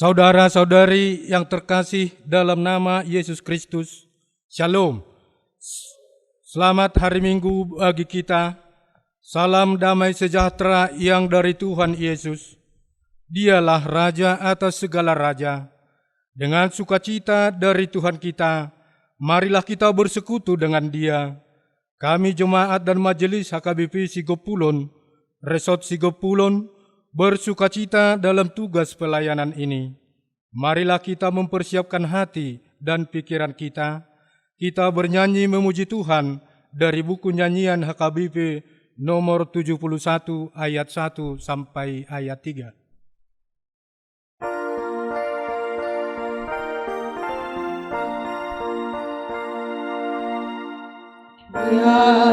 Saudara-saudari yang terkasih dalam nama Yesus Kristus, Shalom. Selamat hari Minggu bagi kita. Salam damai sejahtera yang dari Tuhan Yesus. Dialah Raja atas segala raja. Dengan sukacita dari Tuhan kita, marilah kita bersekutu dengan Dia. Kami jemaat dan majelis HKBP Sigopulon, Resort Sigopulon, bersukacita dalam tugas pelayanan ini. Marilah kita mempersiapkan hati dan pikiran kita. Kita bernyanyi memuji Tuhan dari buku nyanyian HKBP nomor 71 ayat 1 sampai ayat 3. Ya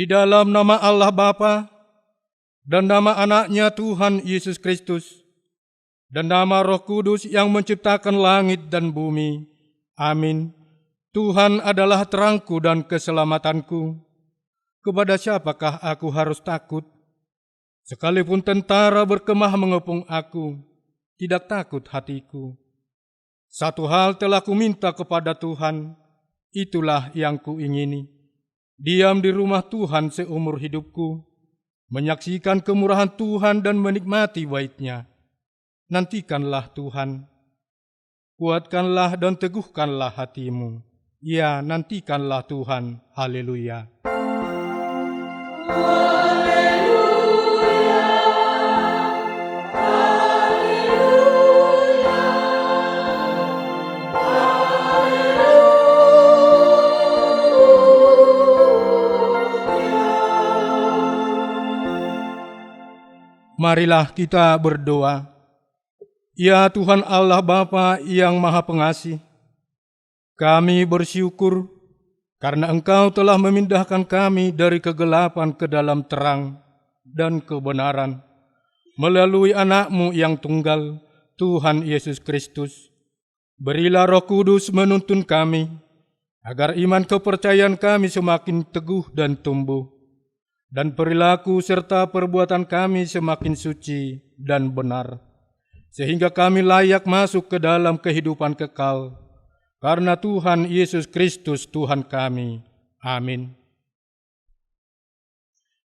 Di dalam nama Allah Bapa dan nama anaknya Tuhan Yesus Kristus dan nama Roh Kudus yang menciptakan langit dan bumi. Amin. Tuhan adalah terangku dan keselamatanku. Kepada siapakah aku harus takut? Sekalipun tentara berkemah mengepung aku, tidak takut hatiku. Satu hal telah kuminta kepada Tuhan, itulah yang kuingini. Diam di rumah Tuhan seumur hidupku, menyaksikan kemurahan Tuhan dan menikmati bait-Nya. Nantikanlah Tuhan, kuatkanlah dan teguhkanlah hatimu. Ya, nantikanlah Tuhan. Haleluya. Marilah kita berdoa. Ya Tuhan Allah Bapa yang Maha Pengasih, kami bersyukur karena Engkau telah memindahkan kami dari kegelapan ke dalam terang dan kebenaran melalui Anak-Mu yang tunggal, Tuhan Yesus Kristus. Berilah Roh Kudus menuntun kami, agar iman kepercayaan kami semakin teguh dan tumbuh, dan perilaku serta perbuatan kami semakin suci dan benar, sehingga kami layak masuk ke dalam kehidupan kekal, karena Tuhan Yesus Kristus Tuhan kami. Amin.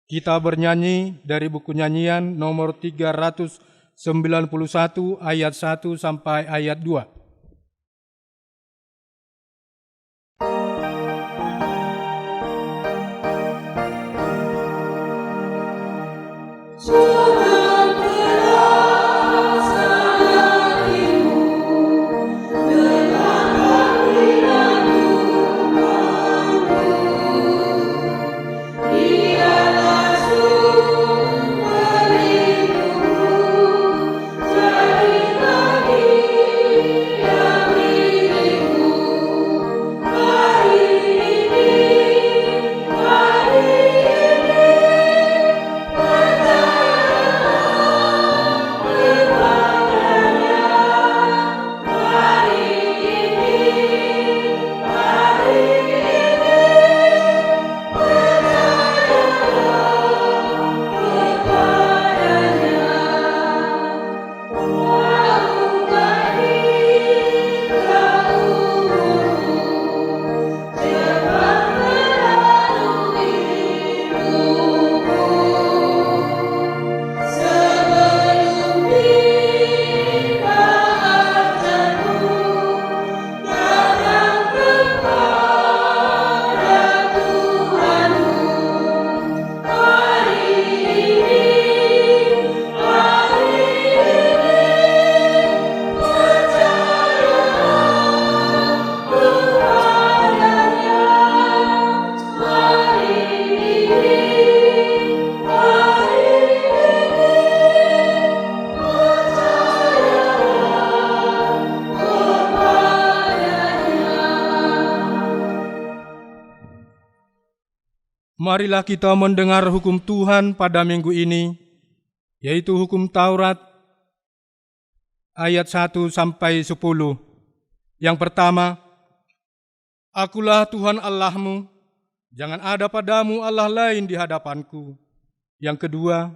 Kita bernyanyi dari buku nyanyian nomor 391 ayat 1 sampai ayat 2. Marilah kita mendengar hukum Tuhan pada minggu ini, yaitu hukum Taurat ayat 1 sampai 10. Yang pertama, Akulah Tuhan Allahmu, jangan ada padamu Allah lain di hadapanku. Yang kedua,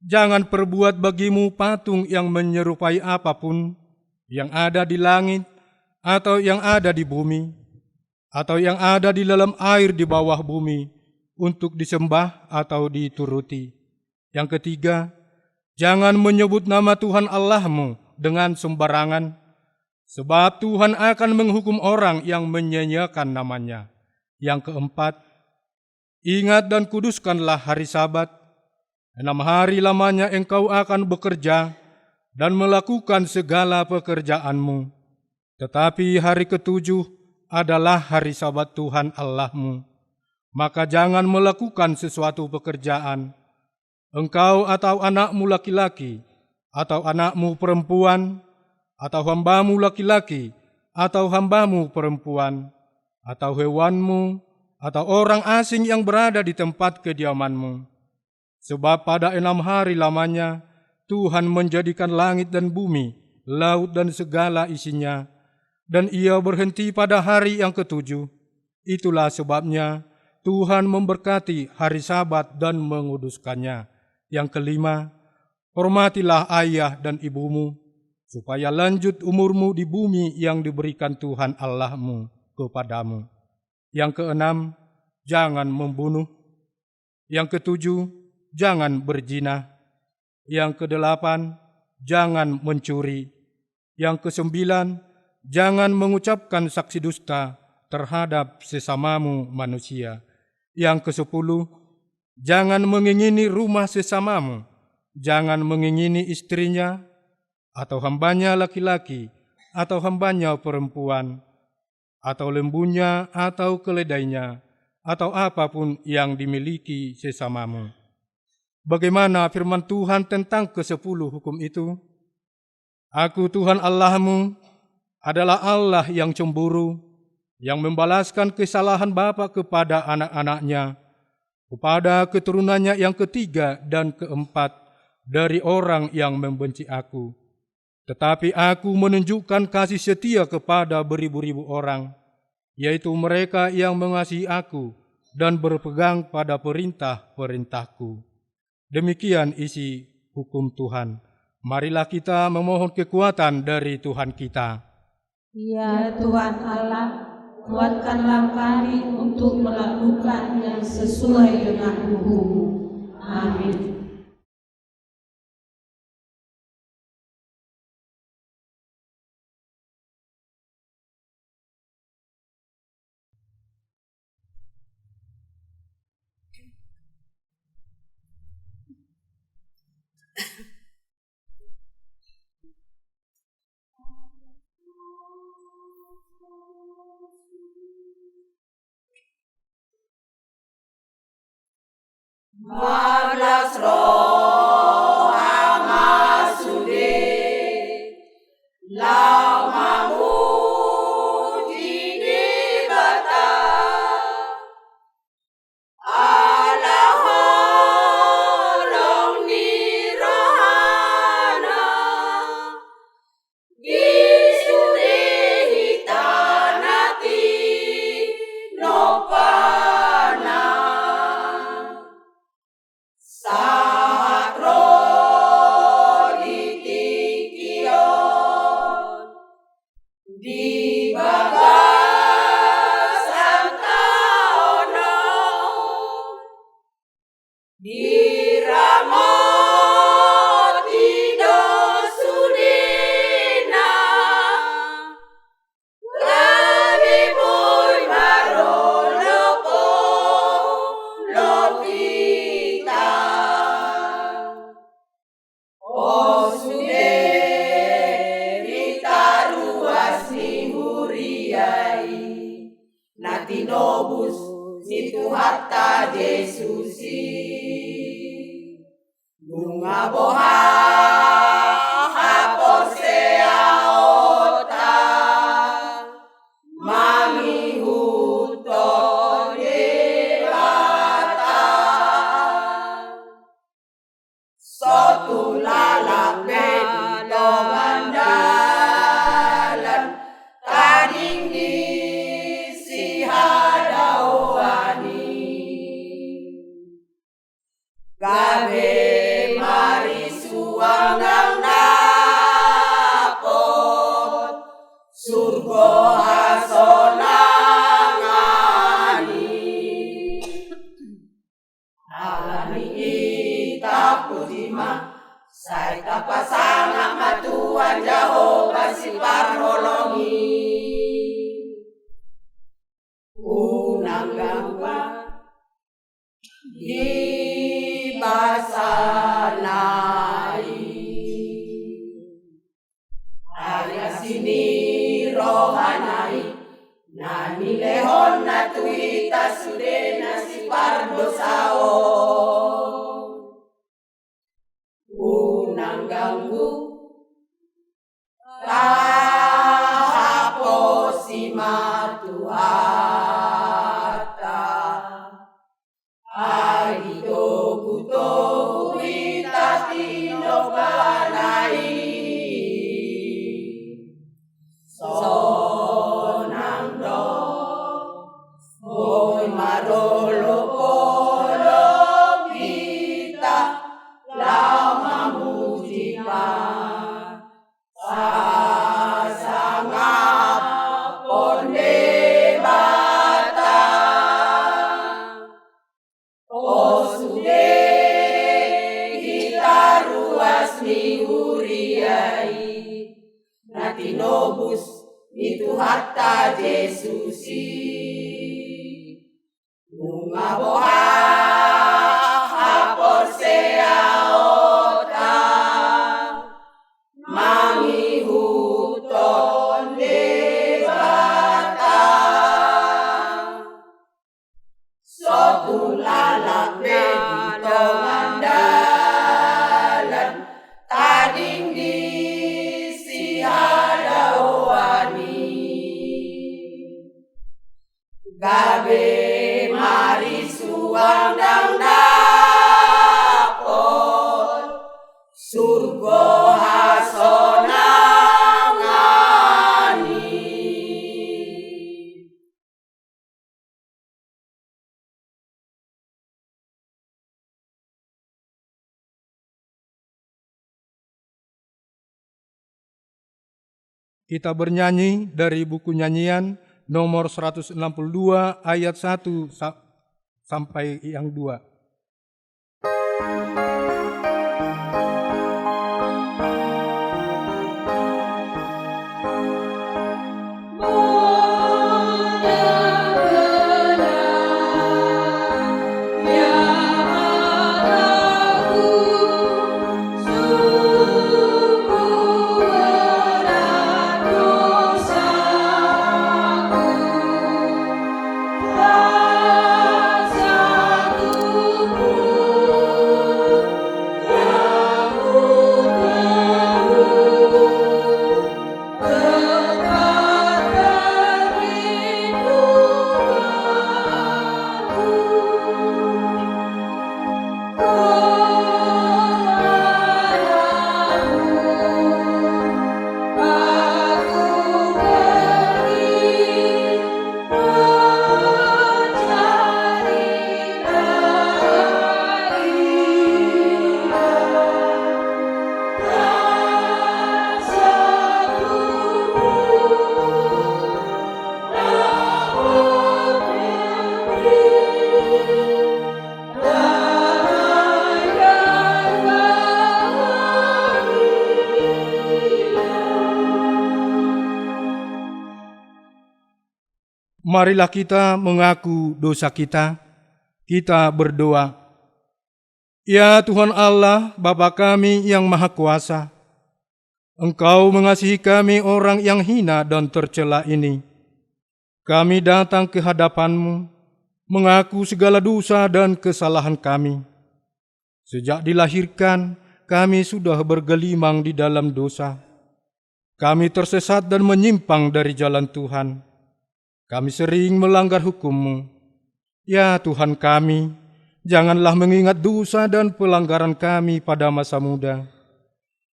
jangan perbuat bagimu patung yang menyerupai apapun yang ada di langit atau yang ada di bumi, atau yang ada di dalam air di bawah bumi, untuk disembah atau dituruti. Yang ketiga, jangan menyebut nama Tuhan Allahmu dengan sembarangan, sebab Tuhan akan menghukum orang yang menyanyiakan namanya. Yang keempat, ingat dan kuduskanlah hari Sabat. 6 hari lamanya engkau akan bekerja dan melakukan segala pekerjaanmu. Tetapi hari ketujuh adalah hari Sabat Tuhan Allahmu. Maka jangan melakukan sesuatu pekerjaan, engkau atau anakmu laki-laki, atau anakmu perempuan, atau hambamu laki-laki, atau hambamu perempuan, atau hewanmu, atau orang asing yang berada di tempat kediamanmu. Sebab pada 6 hari lamanya Tuhan menjadikan langit dan bumi, laut dan segala isinya, dan Ia berhenti pada hari yang ketujuh. Itulah sebabnya Tuhan memberkati hari Sabat dan menguduskannya. Yang kelima, hormatilah ayah dan ibumu, supaya lanjut umurmu di bumi yang diberikan Tuhan Allahmu kepadamu. Yang keenam, jangan membunuh. Yang ketujuh, jangan berzina. Yang kedelapan, jangan mencuri. Yang kesembilan, jangan mengucapkan saksi dusta terhadap sesamamu manusia. Yang kesepuluh, Jangan mengingini rumah sesamamu, jangan mengingini istrinya, atau hambanya laki-laki, atau hambanya perempuan, atau lembunya, atau keledainya, atau apapun yang dimiliki sesamamu. Bagaimana firman Tuhan tentang ke-10 hukum itu? Aku Tuhan Allahmu adalah Allah yang cemburu, yang membalaskan kesalahan bapa kepada anak-anaknya, kepada keturunannya yang ketiga dan keempat dari orang yang membenci aku. Tetapi aku menunjukkan kasih setia kepada beribu-ribu orang, yaitu mereka yang mengasihi aku dan berpegang pada perintah-perintahku. Demikian isi hukum Tuhan. Marilah kita memohon kekuatan dari Tuhan kita. Ya Tuhan Allah, kuatkanlah kami untuk melakukan yang sesuai dengan hukum-Mu. Amin. Marlas roh amasude lau mamuji di bata alaholong ni rohana gisude hitanati nopana Sakro ditikion di bagas antaono di ramoti dosudina kami boy marolopo lopita O suderi taruas ni huriai natinobus situ hatta Jesusi bunga boha haposea ota mami huto debata Sotu lalape dito mandalan Kading di si hadawani Gabe mari suwangang napot Surgo hasonangani Alani ita pujima Saita pasanga matuan Jehovah si parholongi Unang gangwa di basanai Arya sini rohanai Nani lehon na tuita sudena si pardosao Unang ganggu Kahapo si matuhata Agito kuto huita tinobanai Sonang do Boy marolo polo kita Lama muji pa Sasangap ponde bata O sude kita ruas ni huriai Natinobus itu hatta Jesusi Bunga boha Kita bernyanyi dari buku nyanyian nomor 162 ayat 1 sampai yang 2. Marilah kita mengaku dosa kita berdoa. Ya Tuhan Allah, Bapa kami yang Maha Kuasa, Engkau mengasihi kami orang yang hina dan tercela ini. Kami datang ke hadapan-Mu, mengaku segala dosa dan kesalahan kami. Sejak dilahirkan, kami sudah bergelimang di dalam dosa. Kami tersesat dan menyimpang dari jalan Tuhan. Kami sering melanggar hukum-Mu. Ya Tuhan kami, janganlah mengingat dosa dan pelanggaran kami pada masa muda.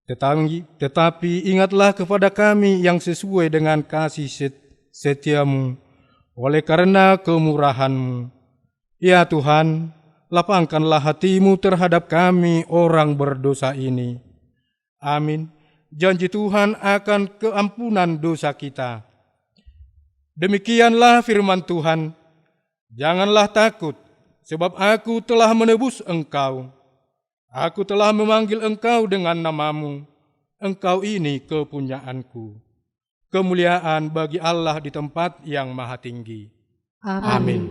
Tetapi ingatlah kepada kami yang sesuai dengan kasih setia-Mu, oleh karena kemurahan-Mu. Ya Tuhan, lapangkanlah hati-Mu terhadap kami orang berdosa ini. Amin. Janji Tuhan akan keampunan dosa kita. Demikianlah firman Tuhan, janganlah takut, sebab aku telah menebus engkau. Aku telah memanggil engkau dengan namamu, engkau ini kepunyaanku. Kemuliaan bagi Allah di tempat yang maha tinggi. Amin.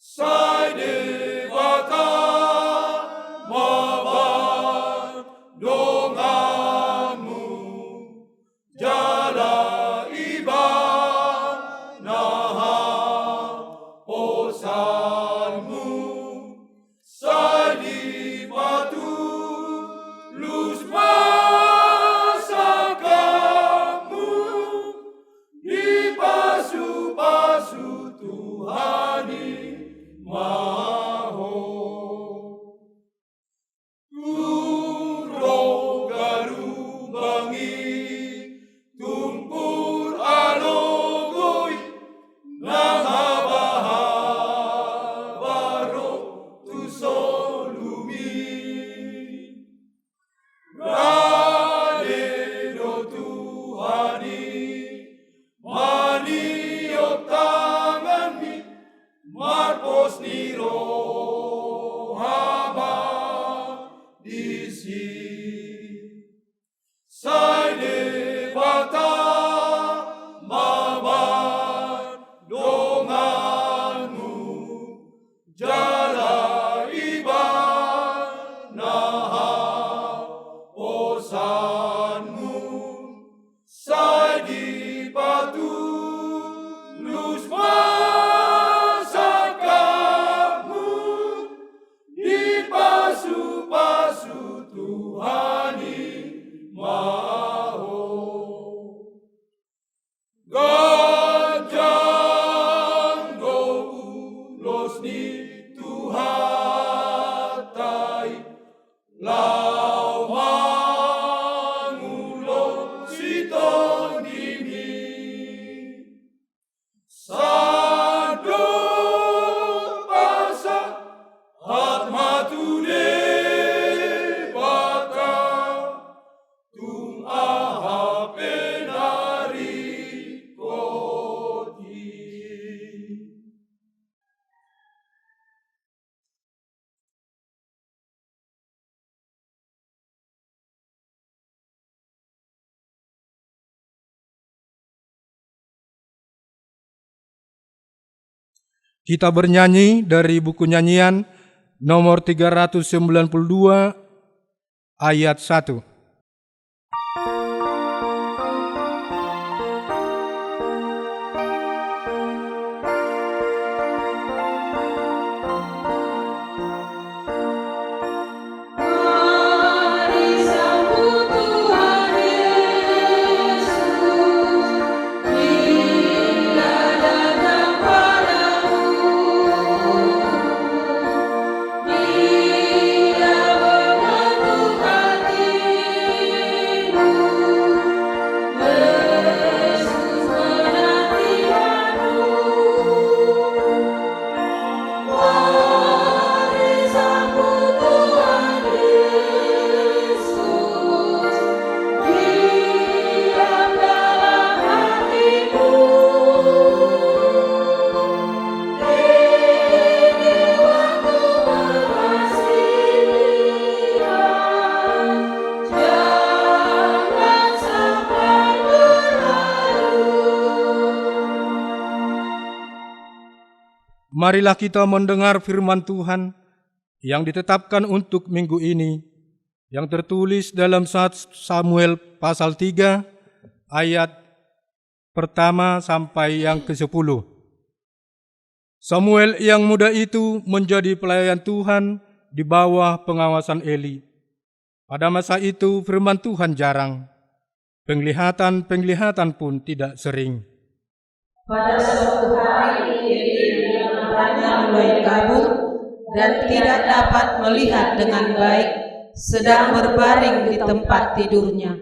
Sai Dewata mawan dongamu jala ibanaha posanmu sai di batu lus masakamu di pasu-pasu Tuhani maho turo garubangi tumpur alogoi nangabaha baro tu solumi rade do Tuhani maniok tanganmi marpos niro hama disi sai Dewata mawan donganmu jala ibanaha posanmu sai di batu lus masakamu di pasu-pasu Tuhani maho gajang go ulos ni Tuhatai lau mangulo siton dimi sado pasa hat matude bata tung aha penari koti. Kita bernyanyi dari buku nyanyian nomor 392 ayat 1. Mari sambut Tuhan Yesus, Dia datang padamu. Dia mengetuk hatimu. Yesus menantikanmu. Mari sambut Tuhan Yesus, diam dalam hatimu. Ini waktu perwasilan, jangan sampai berlalu. Marilah kita mendengar firman Tuhan yang ditetapkan untuk minggu ini, yang tertulis dalam 1 Samuel pasal 3 ayat pertama sampai yang ke-10. Samuel yang muda itu menjadi pelayan Tuhan di bawah pengawasan Eli. Pada masa itu firman Tuhan jarang, penglihatan pun tidak sering. Pada suatu hari Eli matanya mulai kabur dan tidak dapat melihat dengan baik, sedang berbaring di tempat tidurnya.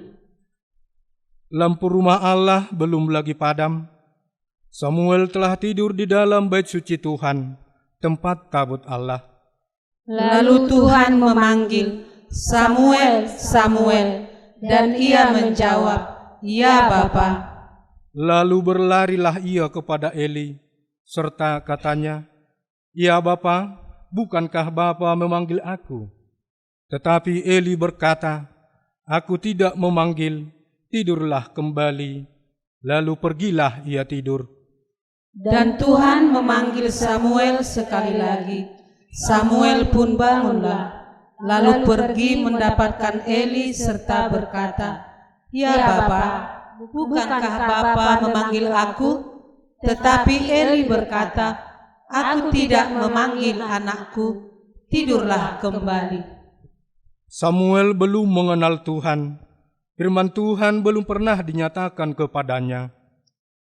Lampu rumah Allah belum lagi padam. Samuel telah tidur di dalam bait suci Tuhan, tempat tabut Allah. Lalu Tuhan memanggil, "Samuel, Samuel," dan ia menjawab, "Ya Bapa." Lalu berlarilah ia kepada Eli, serta katanya, "Ya Bapa, bukankah Bapa memanggil aku?" Tetapi Eli berkata, "Aku tidak memanggil, tidurlah kembali." Lalu pergilah ia tidur. Dan Tuhan memanggil Samuel sekali lagi. Samuel pun bangunlah, lalu pergi mendapatkan Eli serta berkata, "Ya Bapa, bukankah Bapa memanggil aku?" Tetapi Eli berkata, "Aku tidak memanggil anakku, tidurlah kembali." Samuel belum mengenal Tuhan. Firman Tuhan belum pernah dinyatakan kepadanya.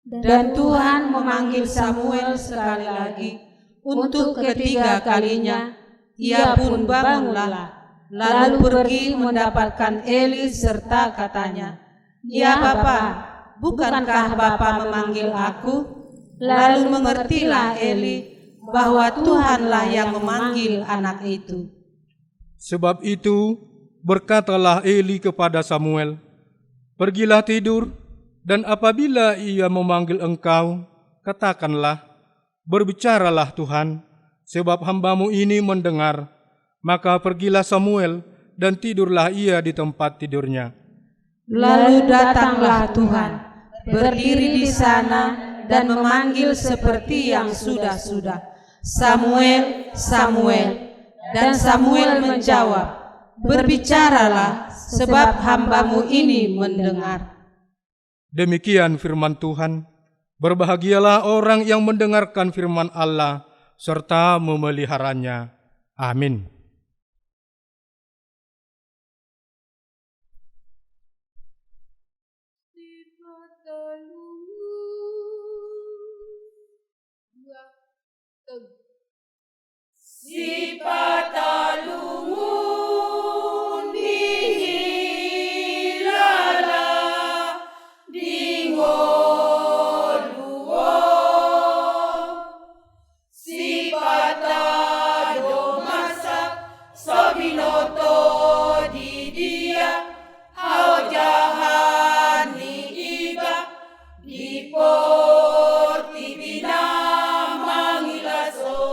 Dan Tuhan memanggil Samuel sekali lagi. Untuk ketiga kalinya, ia pun bangunlah, lalu pergi mendapatkan Eli serta katanya, "Ya Bapa, bukankah Bapa memanggil aku?" Lalu mengertilah Eli bahwa Tuhanlah yang memanggil anak itu. Sebab itu berkatalah Eli kepada Samuel, "Pergilah tidur, dan apabila ia memanggil engkau, katakanlah, berbicaralah Tuhan, sebab hambamu ini mendengar." Maka pergilah Samuel, dan tidurlah ia di tempat tidurnya. Lalu datanglah Tuhan, berdiri di sana dan memanggil seperti yang sudah-sudah, "Samuel, Samuel." Dan Samuel menjawab, "Berbicaralah, sebab hambamu ini mendengar." Demikian firman Tuhan. Berbahagialah orang yang mendengarkan firman Allah serta memeliharanya. Amin. Si patalungun dihilala dingoluo si patado masak sobinoto di dia hao jahan ni iba di porti bina mangilaso.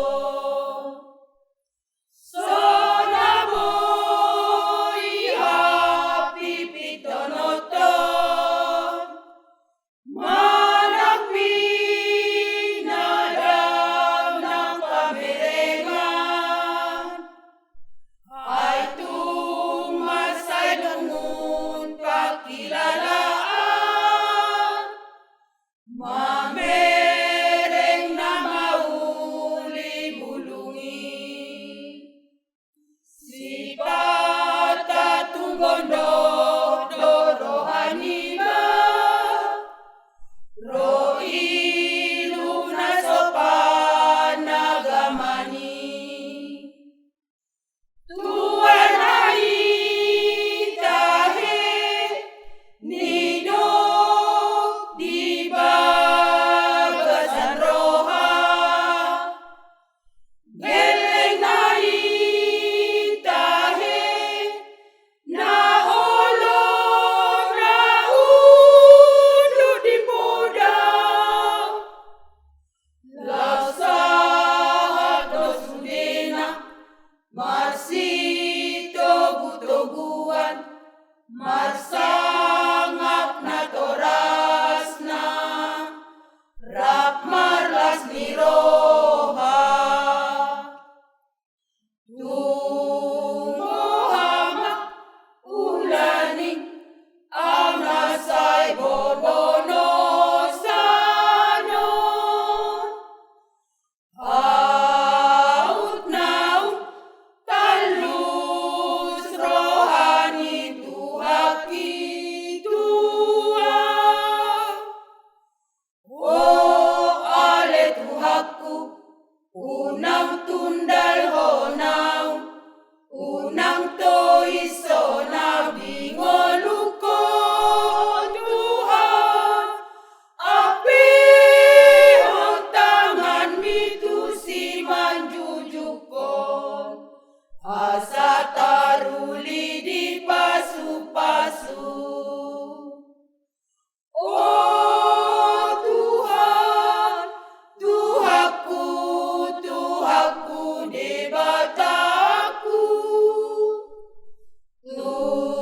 Tuhanku,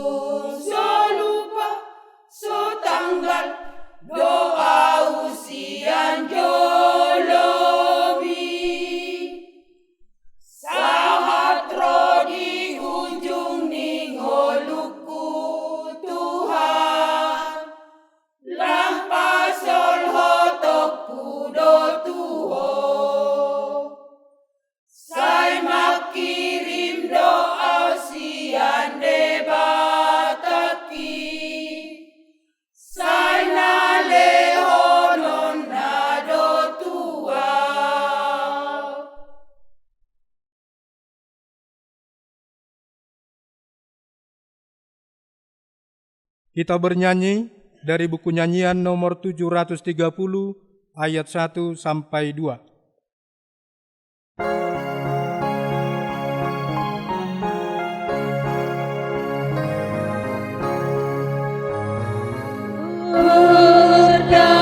Kita bernyanyi dari buku nyanyian nomor 730 ayat 1 sampai 2. Berdayakan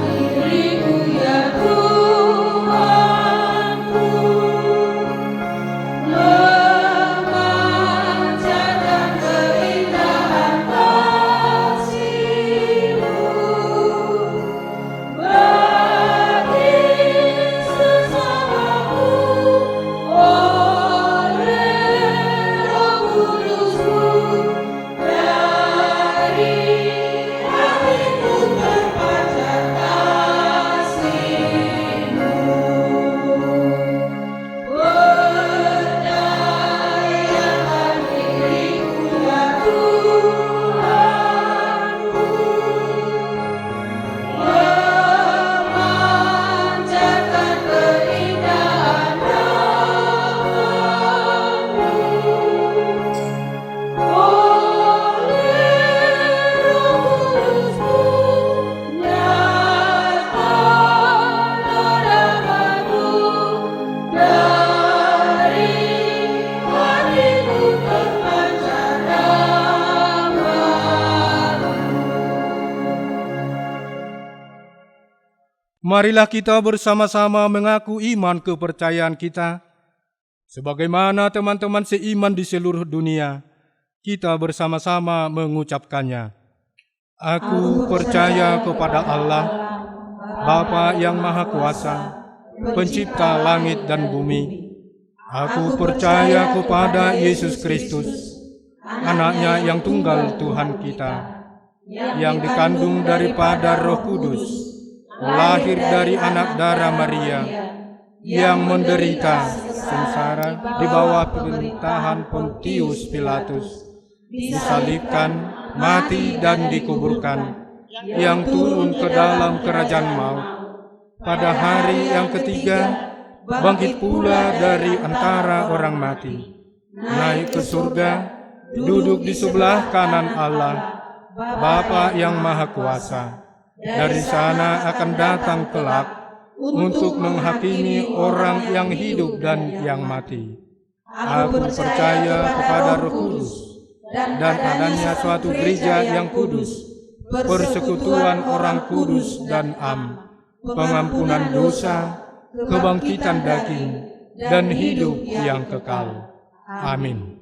diriku ya Tuhanku, memancarkan keindahan kasih-Mu bagi sesamaku oleh Roh Kudus-Mu. Dari hatiku terpancar kasih-Mu, berdayakan diriku ya Tuhanku, memancarkan keindahan nama-Mu. Marilah kita bersama-sama mengaku iman kepercayaan kita. Sebagaimana teman-teman seiman di seluruh dunia, kita bersama-sama mengucapkannya. Aku percaya kepada Allah, Bapa yang Maha Kuasa, Pencipta langit dan bumi. Aku percaya kepada Yesus Kristus, Anaknya yang tunggal Tuhan kita, yang dikandung daripada Roh Kudus, lahir dari anak darah Maria, yang menderita sengsara di bawah pemerintahan Pontius Pilatus, disalibkan, mati dan dikuburkan, yang turun ke dalam kerajaan maut. Pada hari yang ketiga, bangkit pula dari antara orang mati, naik ke surga, duduk di sebelah kanan Allah, Bapa yang Maha Kuasa. Dari sana akan datang kelak untuk menghakimi orang yang hidup dan yang mati. Aku percaya kepada Roh Kudus dan adanya suatu gereja yang kudus, persekutuan orang kudus dan pengampunan dosa, kebangkitan daging, dan hidup yang kekal. Amin.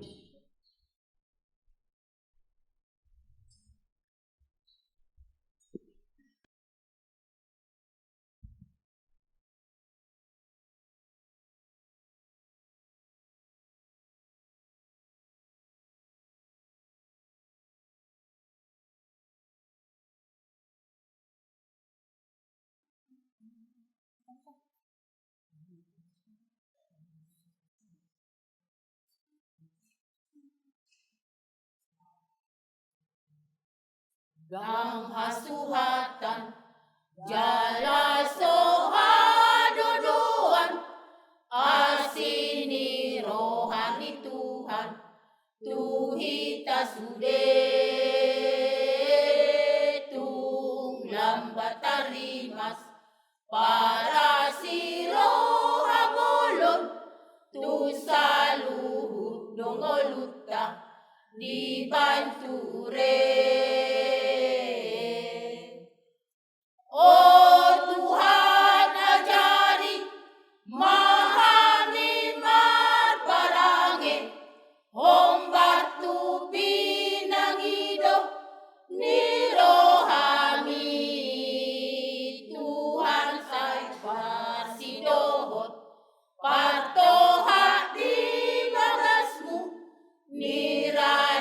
Gang hasuhatan jala sohadodoan asini rohani Tuhan tuhita sude tung lambat tarimas para si rohamolon tu saluhut dongoluta dibanture. Oh Tuhan ajari mahami marbarange hombatu pinangido nirohami Tuhan say parsidohot partoha di bagasmu niradeni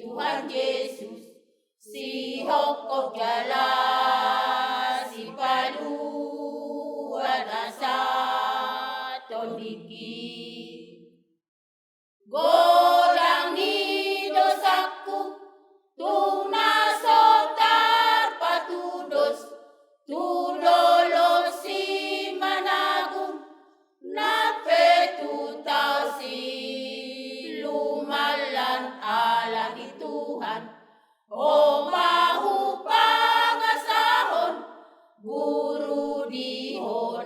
Tuhan Yesus si hokok jalan godangi dosaku tunasotar patudos tudolosi managung napetu tausi lumalan alami Tuhan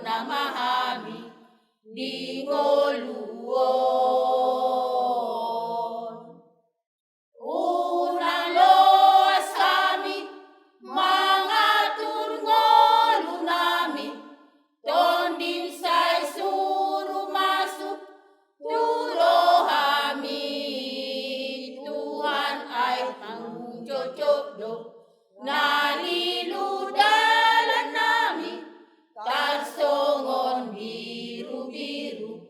namahami di ngoluon. Unang loas kami mangatur ngolu nami, tonding say suruh masuk turohami. Tuhan ay tanggung cocok nalilu dalan nami, tarsongon biru-biru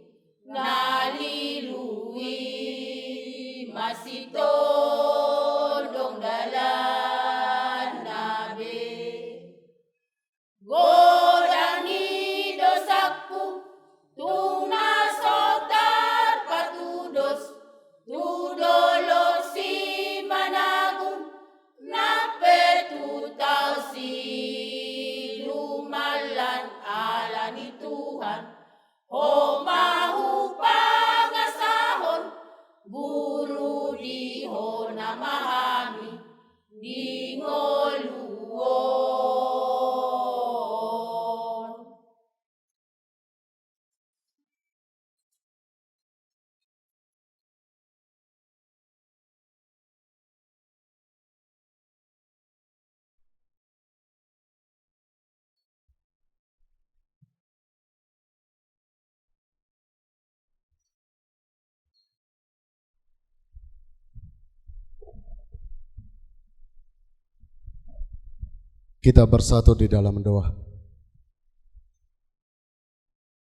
nalilui masih tondong dalan nabe. Godangi dosaku tung nasotar patudos, tudolo si managung nape tu tau si lumalan alani Tuhan. O mahu pangasahon buru di ho namahami di ngoluon. Kita bersatu di dalam doa.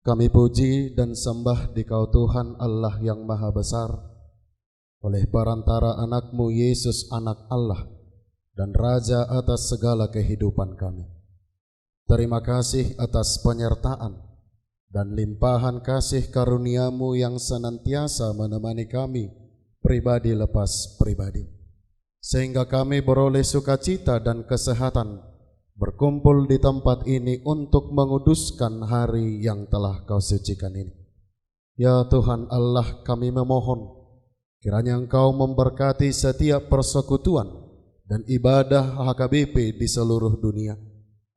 Kami puji dan sembah Dikau Tuhan Allah yang Maha Besar, oleh perantara anak-Mu Yesus anak Allah dan Raja atas segala kehidupan kami. Terima kasih atas penyertaan dan limpahan kasih karunia-Mu yang senantiasa menemani kami pribadi lepas pribadi, sehingga kami beroleh sukacita dan kesehatan berkumpul di tempat ini untuk menguduskan hari yang telah Kau sucikan ini. Ya Tuhan Allah, kami memohon kiranya Engkau memberkati setiap persekutuan dan ibadah HKBP di seluruh dunia,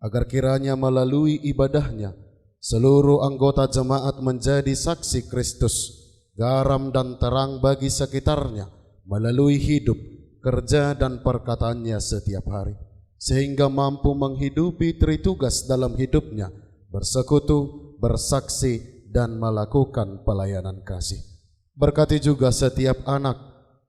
agar kiranya melalui ibadahnya seluruh anggota jemaat menjadi saksi Kristus, garam dan terang bagi sekitarnya melalui hidup, kerja dan perkataannya setiap hari, sehingga mampu menghidupi tritugas dalam hidupnya, bersekutu, bersaksi, dan melakukan pelayanan kasih. Berkati juga setiap anak,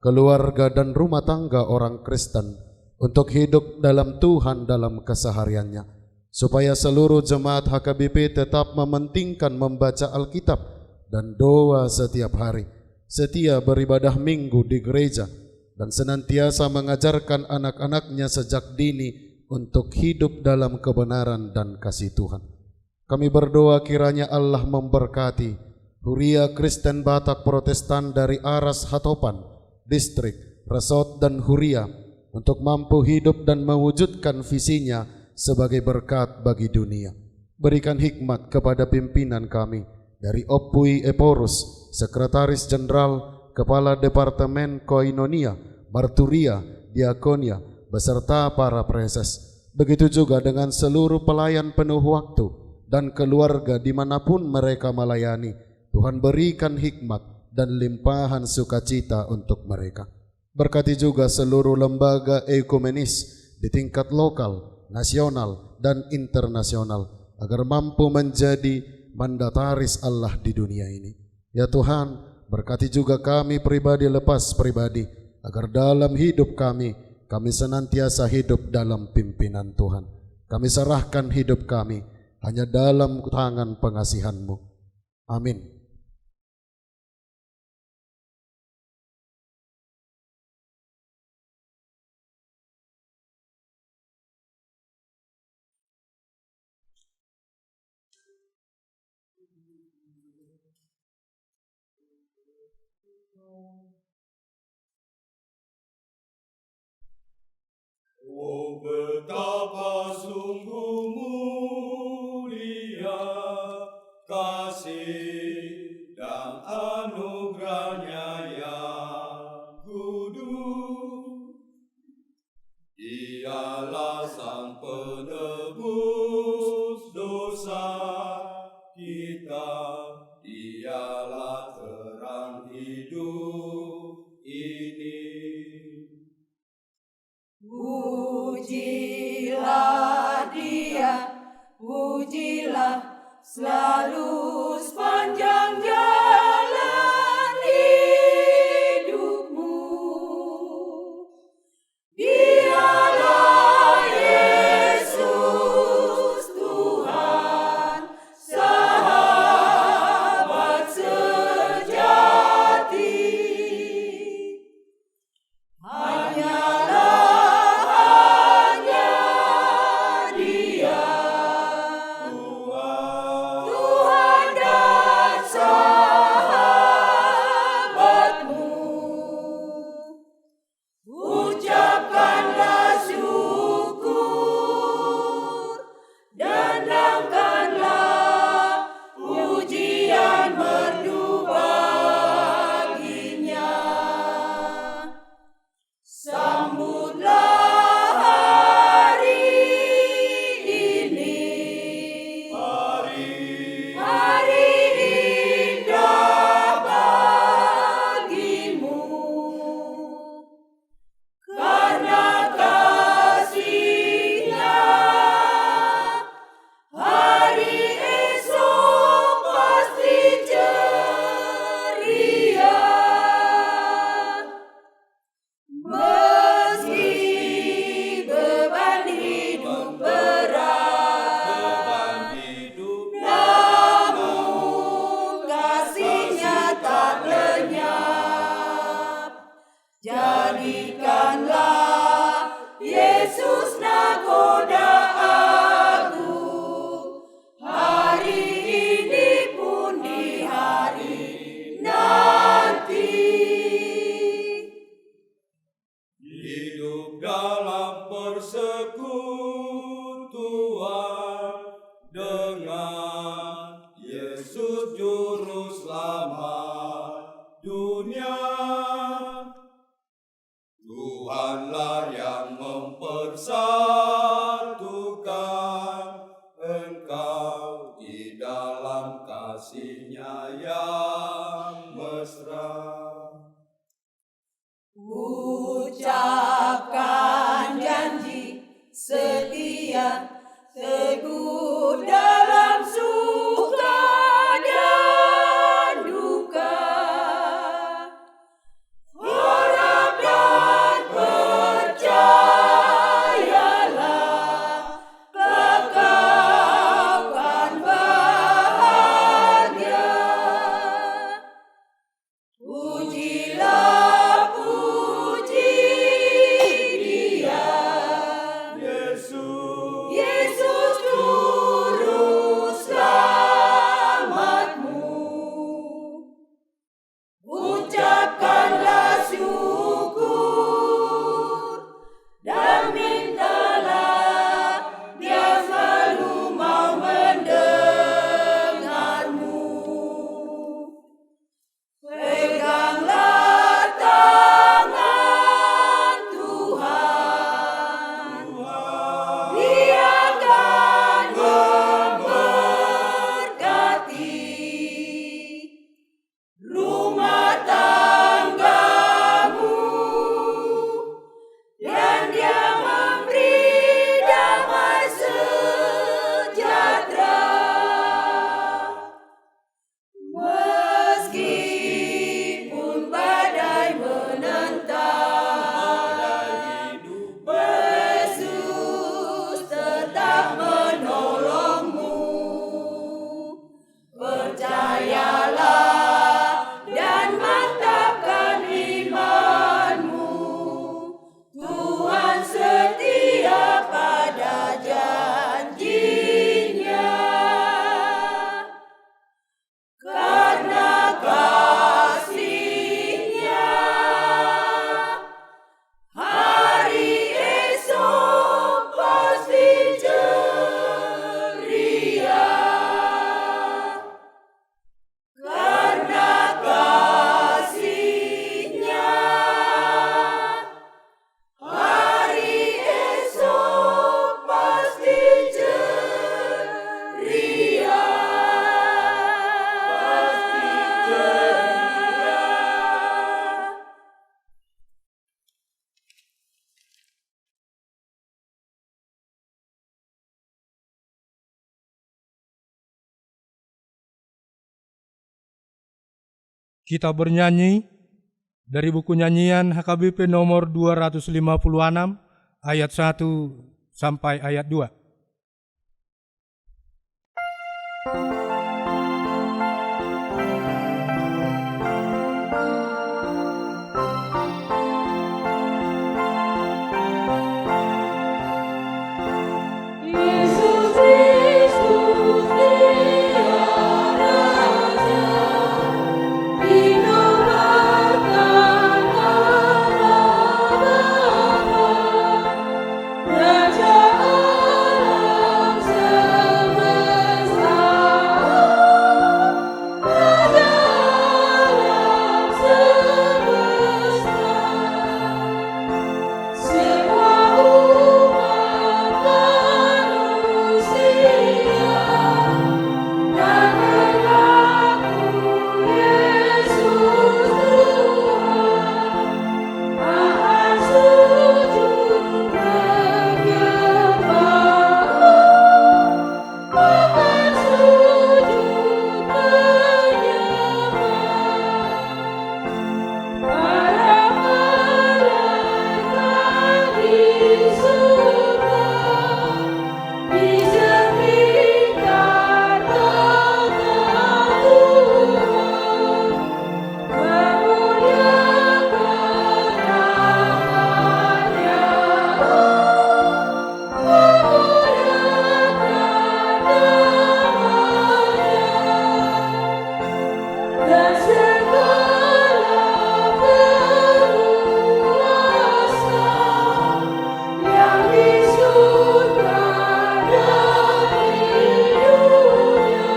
keluarga, dan rumah tangga orang Kristen untuk hidup dalam Tuhan dalam kesehariannya, supaya seluruh jemaat HKBP tetap mementingkan membaca Alkitab dan doa setiap hari, setia beribadah minggu di gereja, dan senantiasa mengajarkan anak-anaknya sejak dini untuk hidup dalam kebenaran dan kasih Tuhan. Kami berdoa kiranya Allah memberkati Huria Kristen Batak Protestan dari Aras Hatopan, Distrik, Resort dan Huria untuk mampu hidup dan mewujudkan visinya sebagai berkat bagi dunia. Berikan hikmat kepada pimpinan kami dari Opui Eporus, Sekretaris Jenderal, Kepala Departemen Koinonia, Marturia, Diakonia, beserta para preses. Begitu juga dengan seluruh pelayan penuh waktu dan keluarga dimanapun mereka melayani. Tuhan berikan hikmat dan limpahan sukacita untuk mereka. Berkati juga seluruh lembaga ekumenis di tingkat lokal, nasional, dan internasional, agar mampu menjadi mandataris Allah di dunia ini. Ya Tuhan, berkati juga kami pribadi lepas pribadi, agar dalam hidup kami senantiasa hidup dalam pimpinan Tuhan. Kami serahkan hidup kami hanya dalam tangan pengasihan-Mu. Amin. Oh, betapa sungguh mulia kasih dan anugerahnya yang kudus. Dialah sang penebus dosa kita, Dialah terang hidup ini. Pujilah Dia, pujilah selalu sepanjang jalan hidupmu. Dialah Yesus Tuhan, sahabat sejati. Tuhan dan sahabatmu. Ucapkanlah syukur dan dangkanlah pujian merdu baginya. Sambutlah hari ini, hari indah bagimu, karena kasih-Nya hari esok pasti ceria. Meski beban hidup berat, namun kasih-Nya tak lenyap. Jadikanlah Yesus nakoda agung, hari ini pun di hari nanti. Hidup dalam persekutuan dengan Yesus Juru Selamat dunia. Tuhanlah yang mempersatukan engkau di dalam kasih-Nya yang mesra. Ucapkan janji setia, teguh dalam suka dan duka. Harap dan percayalah, kau kan bahagia. Pujilah, puji Dia, Yesus. kita bernyanyi dari buku nyanyian HKBP nomor 256 ayat 1 sampai ayat 2. Yesus Kristus Dia Raja, dinobatkan Allah Bapa, Raja alam semesta, Raja alam semesta. Semua umat manusia dan mengaku Yesus Tuhan akan sujud menyembah, akan sujud menyembah. Para malaikat di surga dijadikan tengah Tuhan, memuliakan namanya, dan segala penguasa yang di surga dan di dunia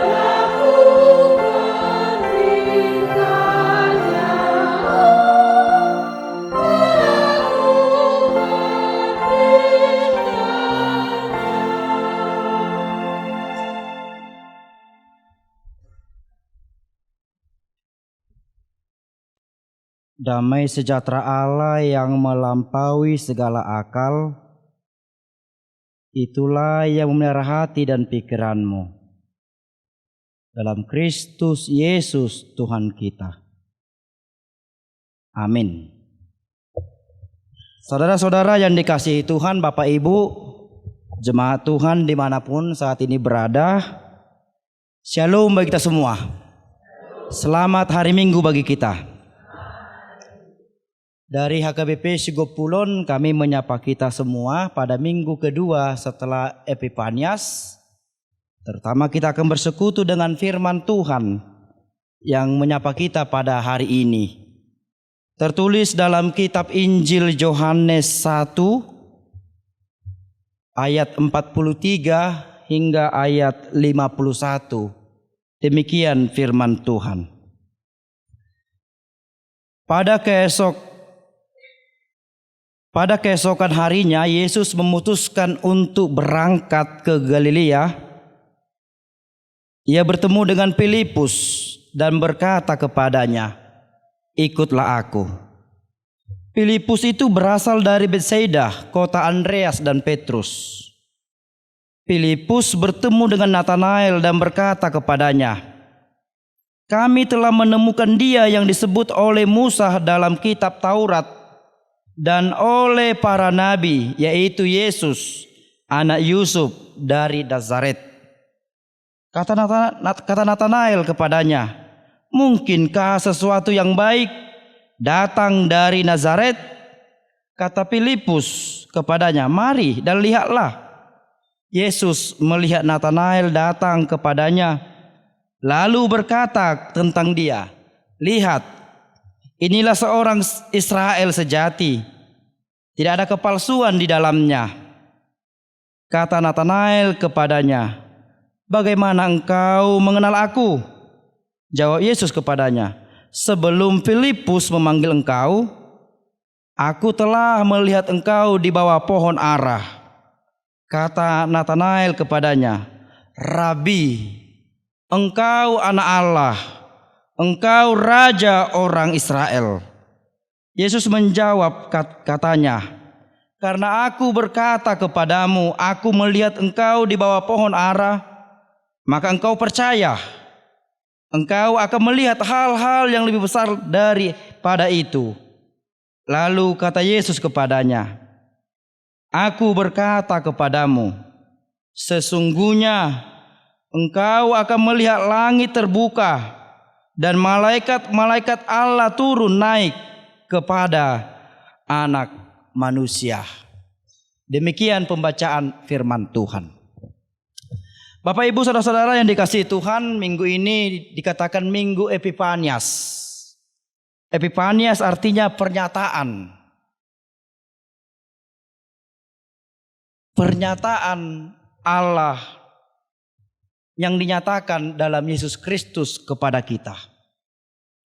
melakukan perintahnya, Damai sejahtera Allah yang melampaui segala akal, itulah yang memelihara hati dan pikiranmu dalam Kristus Yesus Tuhan kita. Amin. Saudara-saudara yang dikasihi Tuhan, Bapak Ibu, jemaat Tuhan dimanapun saat ini berada, Shalom bagi kita semua. Selamat hari Minggu bagi kita. Dari HKBP Sigopulon kami menyapa kita semua pada minggu kedua setelah Epifanias. Terutama kita akan bersekutu dengan firman Tuhan yang menyapa kita pada hari ini. Tertulis dalam kitab Injil Yohanes 1 ayat 43 hingga ayat 51. Demikian firman Tuhan. Pada keesokan harinya Yesus memutuskan untuk berangkat ke Galilea. Ia bertemu dengan Filipus dan berkata kepadanya, "Ikutlah aku." Filipus itu berasal dari Betsaida, kota Andreas dan Petrus. Filipus bertemu dengan Nathanael dan berkata kepadanya, "Kami telah menemukan Dia yang disebut oleh Musa dalam kitab Taurat dan oleh para nabi, yaitu Yesus, anak Yusuf dari Nazaret." Kata Nathanael kepadanya, "Mungkinkah sesuatu yang baik datang dari Nazaret?" Kata Filipus kepadanya, "Mari dan lihatlah." Yesus melihat Nathanael datang kepadanya, lalu berkata tentang dia, "Lihat, inilah seorang Israel sejati, tidak ada kepalsuan di dalamnya." Kata Nathanael kepadanya, "Bagaimana engkau mengenal aku?" Jawab Yesus kepadanya, "Sebelum Filipus memanggil engkau, aku telah melihat engkau di bawah pohon ara." Kata Nathanael kepadanya, "Rabi, engkau anak Allah, engkau raja orang Israel." Yesus menjawab katanya, "Karena aku berkata kepadamu, aku melihat engkau di bawah pohon ara, maka engkau percaya. engkau akan melihat hal-hal yang lebih besar daripada itu. Lalu kata Yesus kepadanya, aku berkata kepadamu, sesungguhnya engkau akan melihat langit terbuka dan malaikat-malaikat Allah turun naik kepada Anak Manusia. Demikian pembacaan firman Tuhan. Bapak Ibu saudara-saudara yang dikasihi Tuhan, minggu ini dikatakan Minggu Epifanias. Epifanias artinya pernyataan. Pernyataan Allah yang dinyatakan dalam Yesus Kristus kepada kita.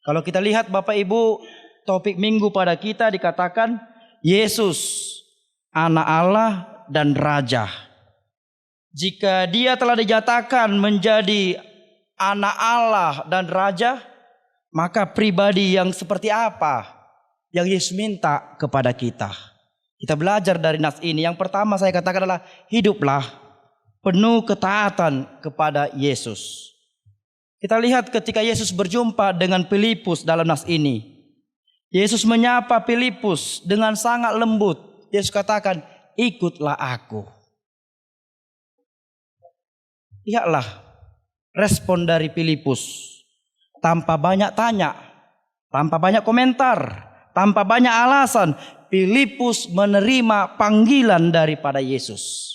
Kalau kita lihat Bapak Ibu, topik minggu pada kita dikatakan Yesus, Anak Allah dan Raja. Jika Dia telah dinyatakan menjadi Anak Allah dan Raja, maka pribadi yang seperti apa yang Yesus minta kepada kita? Kita belajar dari nas ini. Yang pertama saya katakan adalah hiduplah penuh ketaatan kepada Yesus. Kita lihat ketika Yesus berjumpa dengan Filipus dalam nas ini. Yesus menyapa Filipus dengan sangat lembut. Yesus katakan, ikutlah aku. Lihatlah respon dari Filipus. Tanpa banyak tanya, tanpa banyak komentar, tanpa banyak alasan, Filipus menerima panggilan daripada Yesus.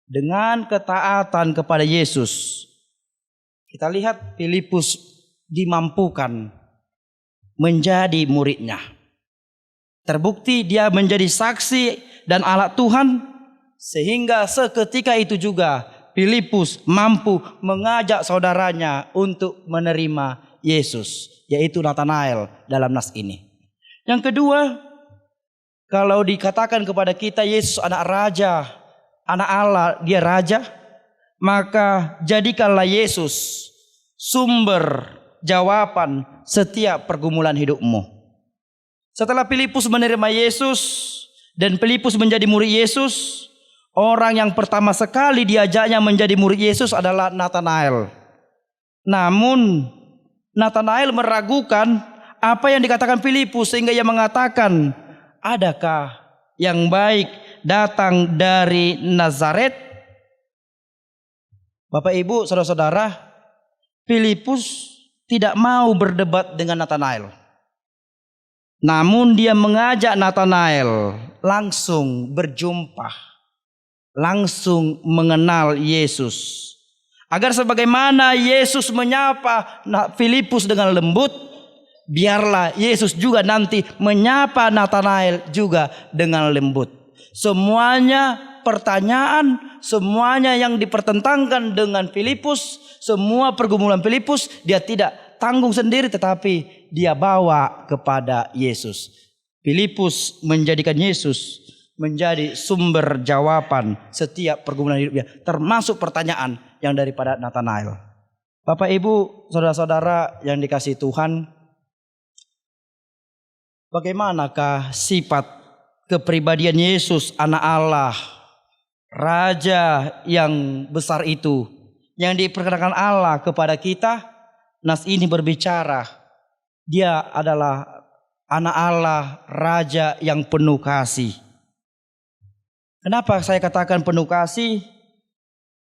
Dengan ketaatan kepada Yesus, kita lihat Filipus dimampukan menjadi muridnya. Terbukti dia menjadi saksi dan alat Tuhan, sehingga seketika itu juga Filipus mampu mengajak saudaranya untuk menerima Yesus, yaitu Nathanael dalam nas ini. Yang kedua, kalau dikatakan kepada kita Yesus anak raja, anak Allah, dia raja, maka jadikanlah Yesus sumber jawaban setiap pergumulan hidupmu. Setelah Filipus menerima Yesus dan Filipus menjadi murid Yesus, orang yang pertama sekali diajaknya menjadi murid Yesus adalah Nathanael. Namun Nathanael meragukan apa yang dikatakan Filipus sehingga ia mengatakan, adakah yang baik datang dari Nazaret? Bapak Ibu saudara-saudara, Filipus tidak mau berdebat dengan Nathanael. Namun dia mengajak Nathanael langsung berjumpa, langsung mengenal Yesus. Agar sebagaimana Yesus menyapa Filipus dengan lembut, biarlah Yesus juga nanti menyapa Nathanael juga dengan lembut. Semuanya pertanyaan, semuanya yang dipertentangkan dengan Filipus, semua pergumulan Filipus, dia tidak tanggung sendiri tetapi dia bawa kepada Yesus. Filipus menjadikan Yesus menjadi sumber jawaban setiap pergumulan hidupnya, termasuk pertanyaan yang daripada Nathanael. Bapak Ibu, saudara-saudara yang dikasihi Tuhan, bagaimanakah sifat kepribadian Yesus anak Allah, Raja yang besar itu yang diperkenalkan Allah kepada kita? Nas ini berbicara, dia adalah anak Allah, Raja yang penuh kasih. Kenapa saya katakan penuh kasih?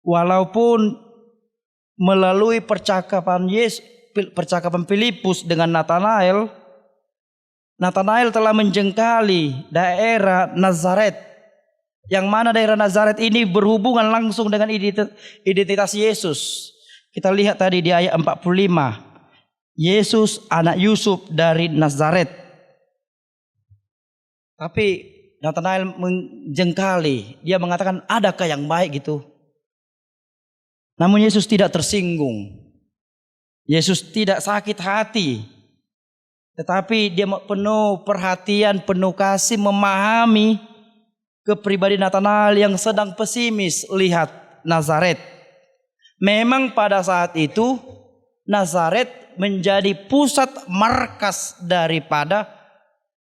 Walaupun melalui percakapan Filipus dengan Nathanael, Nathanael telah menjengkali daerah Nazaret, yang mana daerah Nazaret ini berhubungan langsung dengan identitas Yesus. Kita lihat tadi di ayat 45. Yesus anak Yusuf dari Nazaret. Tapi Nathanael menjengkali. Dia mengatakan, adakah yang baik gitu? Namun Yesus tidak tersinggung. Yesus tidak sakit hati. Tetapi dia penuh perhatian, penuh kasih, memahami kepribadian Nathanael yang sedang pesimis lihat Nazaret. Memang pada saat itu Nazaret menjadi pusat markas daripada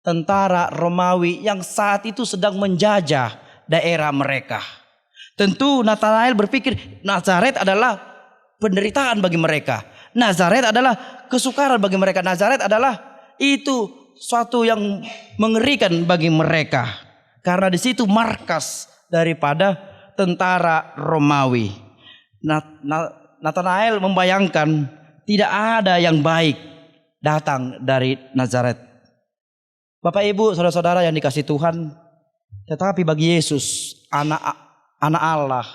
tentara Romawi yang saat itu sedang menjajah daerah mereka. Tentu Nathanael berpikir Nazaret adalah penderitaan bagi mereka. Nazaret adalah kesukaran bagi mereka. Nazaret adalah itu suatu yang mengerikan bagi mereka. Karena di situ markas daripada tentara Romawi. Nathanael membayangkan tidak ada yang baik datang dari Nazaret. Bapak Ibu, saudara-saudara yang dikasihi Tuhan, tetapi bagi Yesus, anak Allah,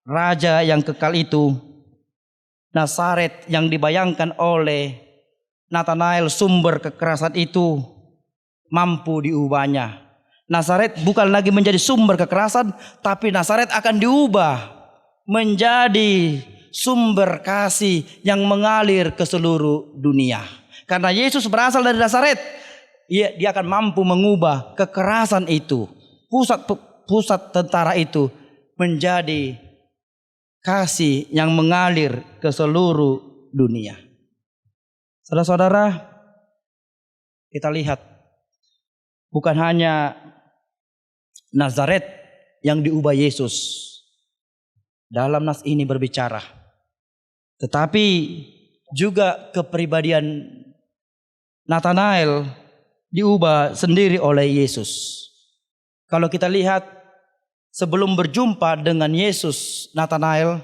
Raja yang kekal itu, Nazaret yang dibayangkan oleh Nathanael, sumber kekerasan itu mampu diubahnya. Nazaret bukan lagi menjadi sumber kekerasan, tapi Nazaret akan diubah menjadi sumber kasih yang mengalir ke seluruh dunia. Karena Yesus berasal dari Nazaret, dia akan mampu mengubah kekerasan itu, pusat tentara itu menjadi kasih yang mengalir ke seluruh dunia. Saudara-saudara, kita lihat bukan hanya Nazaret yang diubah Yesus dalam nas ini berbicara, tetapi juga kepribadian Nathanael diubah sendiri oleh Yesus. Kalau kita lihat sebelum berjumpa dengan Yesus, Nathanael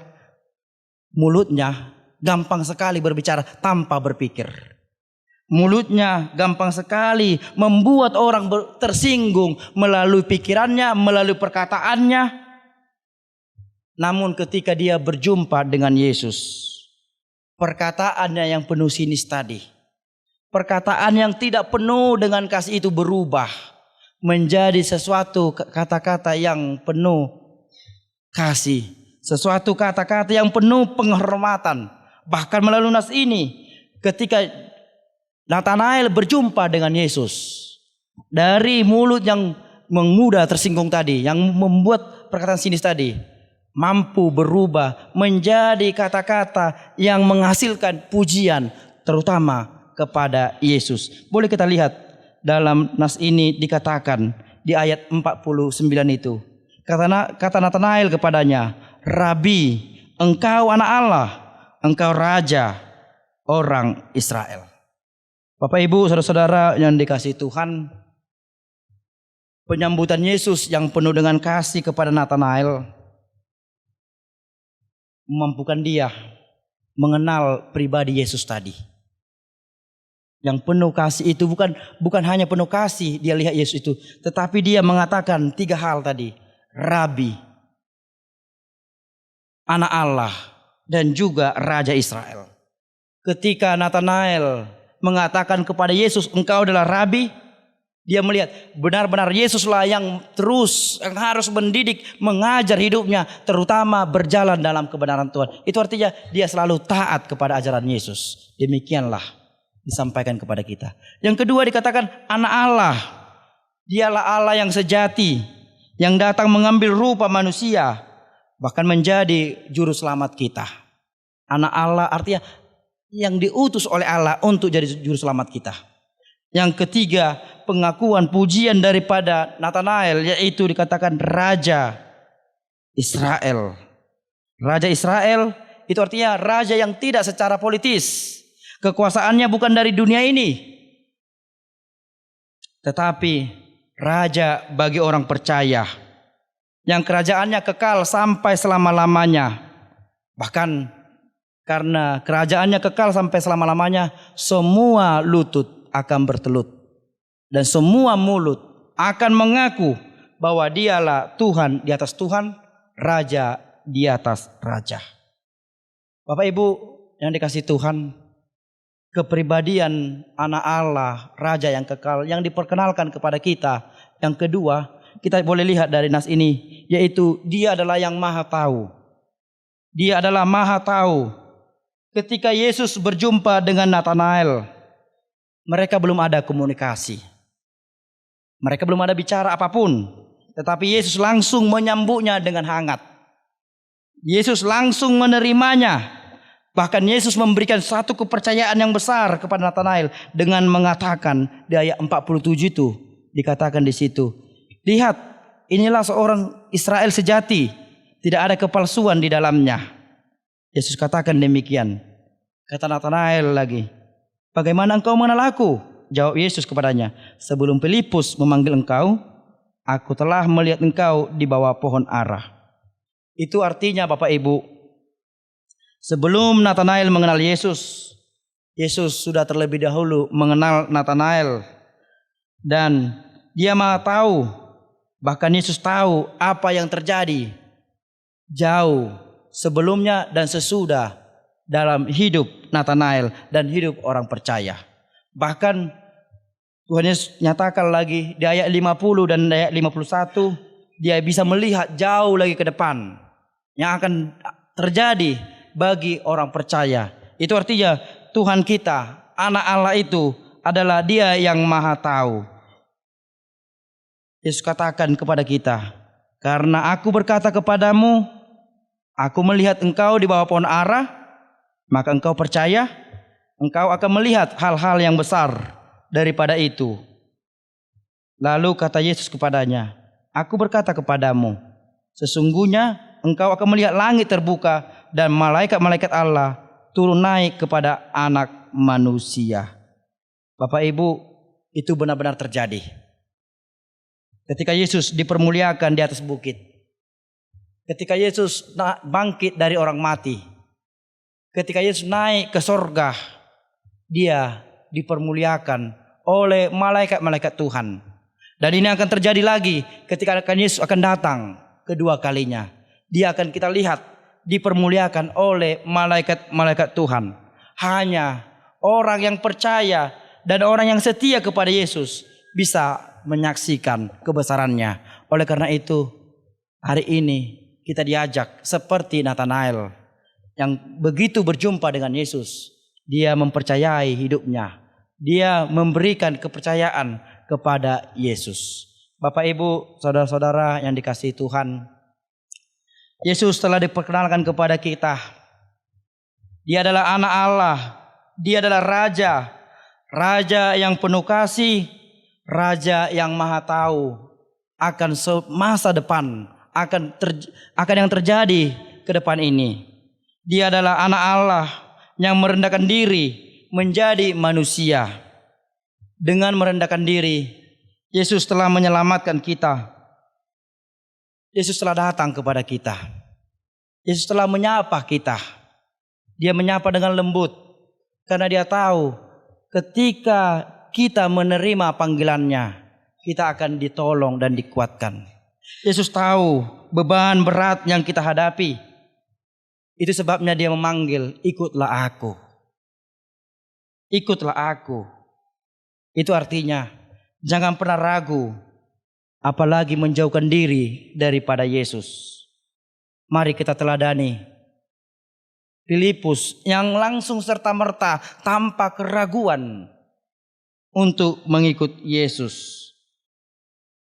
mulutnya gampang sekali berbicara tanpa berpikir. Mulutnya gampang sekali membuat orang tersinggung melalui pikirannya, melalui perkataannya. Namun ketika dia berjumpa dengan Yesus, perkataannya yang penuh sinis tadi, perkataan yang tidak penuh dengan kasih itu berubah menjadi sesuatu kata-kata yang penuh kasih, sesuatu kata-kata yang penuh penghormatan. Bahkan melalui nas ini, ketika Nathanael berjumpa dengan Yesus, dari mulut yang mudah tersinggung tadi, yang membuat perkataan sinis tadi, mampu berubah menjadi kata-kata yang menghasilkan pujian, terutama kepada Yesus. Boleh kita lihat dalam nas ini dikatakan di ayat 49 itu. Kata Nathanael kepadanya, "Rabi, engkau anak Allah, engkau raja orang Israel." Bapak Ibu, saudara-saudara yang dikasihi Tuhan, penyambutan Yesus yang penuh dengan kasih kepada Nathanael memampukan dia mengenal pribadi Yesus tadi. Yang penuh kasih itu bukan hanya penuh kasih dia lihat Yesus itu, tetapi dia mengatakan 3 hal tadi. Rabi, anak Allah, dan juga Raja Israel. Ketika Nathanael mengatakan kepada Yesus, engkau adalah Rabi, dia melihat benar-benar Yesuslah yang harus mendidik, mengajar hidupnya, terutama berjalan dalam kebenaran Tuhan. Itu artinya dia selalu taat kepada ajaran Yesus. Demikianlah disampaikan kepada kita. Yang kedua dikatakan anak Allah. Dialah Allah yang sejati, yang datang mengambil rupa manusia, bahkan menjadi juru selamat kita. Anak Allah artinya yang diutus oleh Allah untuk jadi juru selamat kita. Yang ketiga, pengakuan pujian daripada Nathanael, yaitu dikatakan Raja Israel. Raja Israel itu artinya raja yang tidak secara politis. Kekuasaannya bukan dari dunia ini, tetapi raja bagi orang percaya, yang kerajaannya kekal sampai selama-lamanya. Bahkan karena kerajaannya kekal sampai selama-lamanya, semua lutut akan bertelut dan semua mulut akan mengaku bahwa dialah Tuhan di atas Tuhan, Raja di atas raja. Bapak Ibu yang dikasihi Tuhan, kepribadian anak Allah, Raja yang kekal yang diperkenalkan kepada kita. Yang kedua, kita boleh lihat dari nas ini, yaitu dia adalah yang maha tahu. Dia adalah maha tahu. Ketika Yesus berjumpa dengan Nathanael, mereka belum ada komunikasi. Mereka belum ada bicara apapun. Tetapi Yesus langsung menyambutnya dengan hangat. Yesus langsung menerimanya. Bahkan Yesus memberikan satu kepercayaan yang besar kepada Nathanael dengan mengatakan di ayat 47 itu, dikatakan di situ, lihat, inilah seorang Israel sejati, tidak ada kepalsuan di dalamnya. Yesus katakan demikian. Kata Natanael lagi, bagaimana engkau mengenal aku? Jawab Yesus kepadanya, sebelum Filipus memanggil engkau, aku telah melihat engkau di bawah pohon ara. Itu artinya Bapak Ibu, sebelum Natanael mengenal Yesus, Yesus sudah terlebih dahulu mengenal Natanael. Dan dia maha tahu, bahkan Yesus tahu apa yang terjadi jauh sebelumnya dan sesudah dalam hidup Natanael dan hidup orang percaya. Bahkan Tuhan Yesus nyatakan lagi di ayat 50 dan ayat 51, dia bisa melihat jauh lagi ke depan yang akan terjadi bagi orang percaya. Itu artinya Tuhan kita, anak Allah itu adalah Dia yang maha tahu. Yesus katakan kepada kita, karena aku berkata kepadamu, aku melihat engkau di bawah pohon ara, maka engkau percaya, engkau akan melihat hal-hal yang besar daripada itu. Lalu kata Yesus kepadanya, aku berkata kepadamu, sesungguhnya engkau akan melihat langit terbuka dan malaikat-malaikat Allah turun naik kepada anak manusia. Bapak Ibu, itu benar-benar terjadi. Ketika Yesus dipermuliakan di atas bukit, ketika Yesus bangkit dari orang mati, ketika Yesus naik ke sorga, dia dipermuliakan oleh malaikat-malaikat Tuhan. Dan ini akan terjadi lagi ketika Yesus akan datang kedua kalinya. Dia akan kita lihat dipermuliakan oleh malaikat-malaikat Tuhan. Hanya orang yang percaya dan orang yang setia kepada Yesus bisa menyaksikan kebesarannya. Oleh karena itu, hari ini kita diajak seperti Natanael yang begitu berjumpa dengan Yesus. Dia mempercayai hidupnya. Dia memberikan kepercayaan kepada Yesus. Bapak Ibu, saudara-saudara yang dikasihi Tuhan, Yesus telah diperkenalkan kepada kita. Dia adalah anak Allah. Dia adalah Raja. Raja yang penuh kasih. Raja yang maha tahu akan masa depan, akan yang terjadi ke depan ini. Dia adalah anak Allah yang merendahkan diri menjadi manusia. Dengan merendahkan diri, Yesus telah menyelamatkan kita. Yesus telah datang kepada kita. Yesus telah menyapa kita. Dia menyapa dengan lembut karena dia tahu ketika kita menerima panggilannya, kita akan ditolong dan dikuatkan. Yesus tahu beban berat yang kita hadapi. Itu sebabnya dia memanggil, ikutlah aku. Ikutlah aku. Itu artinya jangan pernah ragu, apalagi menjauhkan diri daripada Yesus. Mari kita teladani Filipus yang langsung serta-merta tanpa keraguan untuk mengikut Yesus.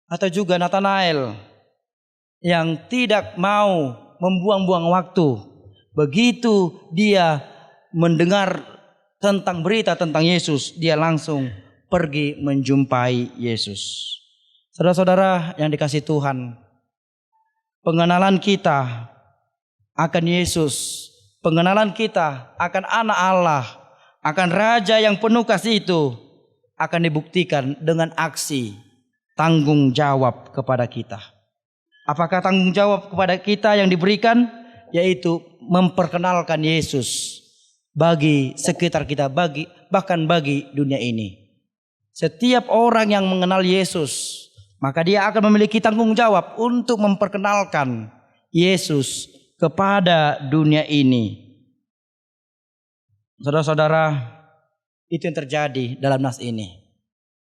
Atau juga Natanael yang tidak mau membuang-buang waktu. Begitu dia mendengar tentang berita tentang Yesus, dia langsung pergi menjumpai Yesus. Saudara-saudara yang dikasihi Tuhan, pengenalan kita akan Yesus, pengenalan kita akan anak Allah, akan Raja yang penuh kasih itu akan dibuktikan dengan aksi tanggung jawab kepada kita. Apakah tanggung jawab kepada kita yang diberikan? Yaitu memperkenalkan Yesus bagi sekitar kita, bahkan bagi dunia ini. Setiap orang yang mengenal Yesus, maka dia akan memiliki tanggung jawab untuk memperkenalkan Yesus kepada dunia ini. Saudara-saudara, itu yang terjadi dalam nas ini.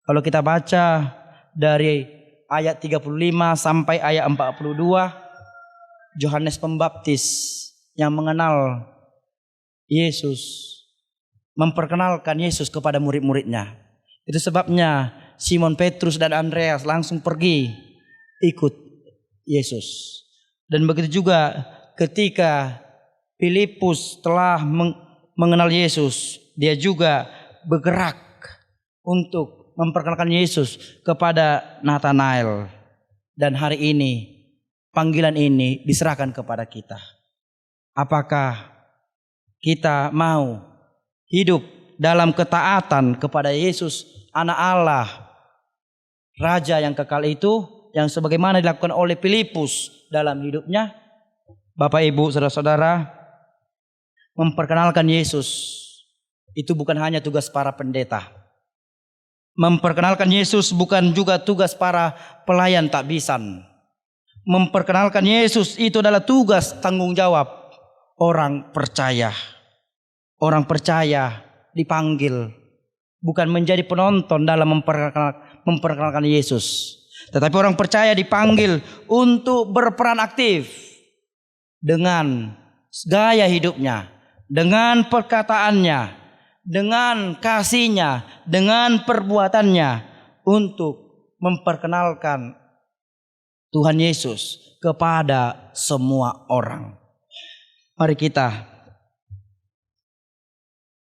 Kalau kita baca dari ayat 35 sampai ayat 42, Yohanes Pembaptis yang mengenal Yesus, memperkenalkan Yesus kepada murid-muridnya. Itu sebabnya Simon Petrus dan Andreas langsung pergi ikut Yesus. Dan begitu juga ketika Filipus telah mengenal Yesus, dia juga bergerak untuk memperkenalkan Yesus kepada Natanael. Dan hari ini panggilan ini diserahkan kepada kita. Apakah kita mau hidup dalam ketaatan kepada Yesus, Anak Allah, Raja yang kekal itu, yang sebagaimana dilakukan oleh Filipus dalam hidupnya. Bapak Ibu, saudara-saudara, memperkenalkan Yesus itu bukan hanya tugas para pendeta. Memperkenalkan Yesus bukan juga tugas para pelayan takbisan. Memperkenalkan Yesus itu adalah tugas tanggung jawab orang percaya. Orang percaya dipanggil bukan menjadi penonton dalam memperkenalkan Yesus, tetapi orang percaya dipanggil untuk berperan aktif dengan gaya hidupnya, dengan perkataannya, dengan kasihnya, dengan perbuatannya untuk memperkenalkan Tuhan Yesus kepada semua orang. Mari kita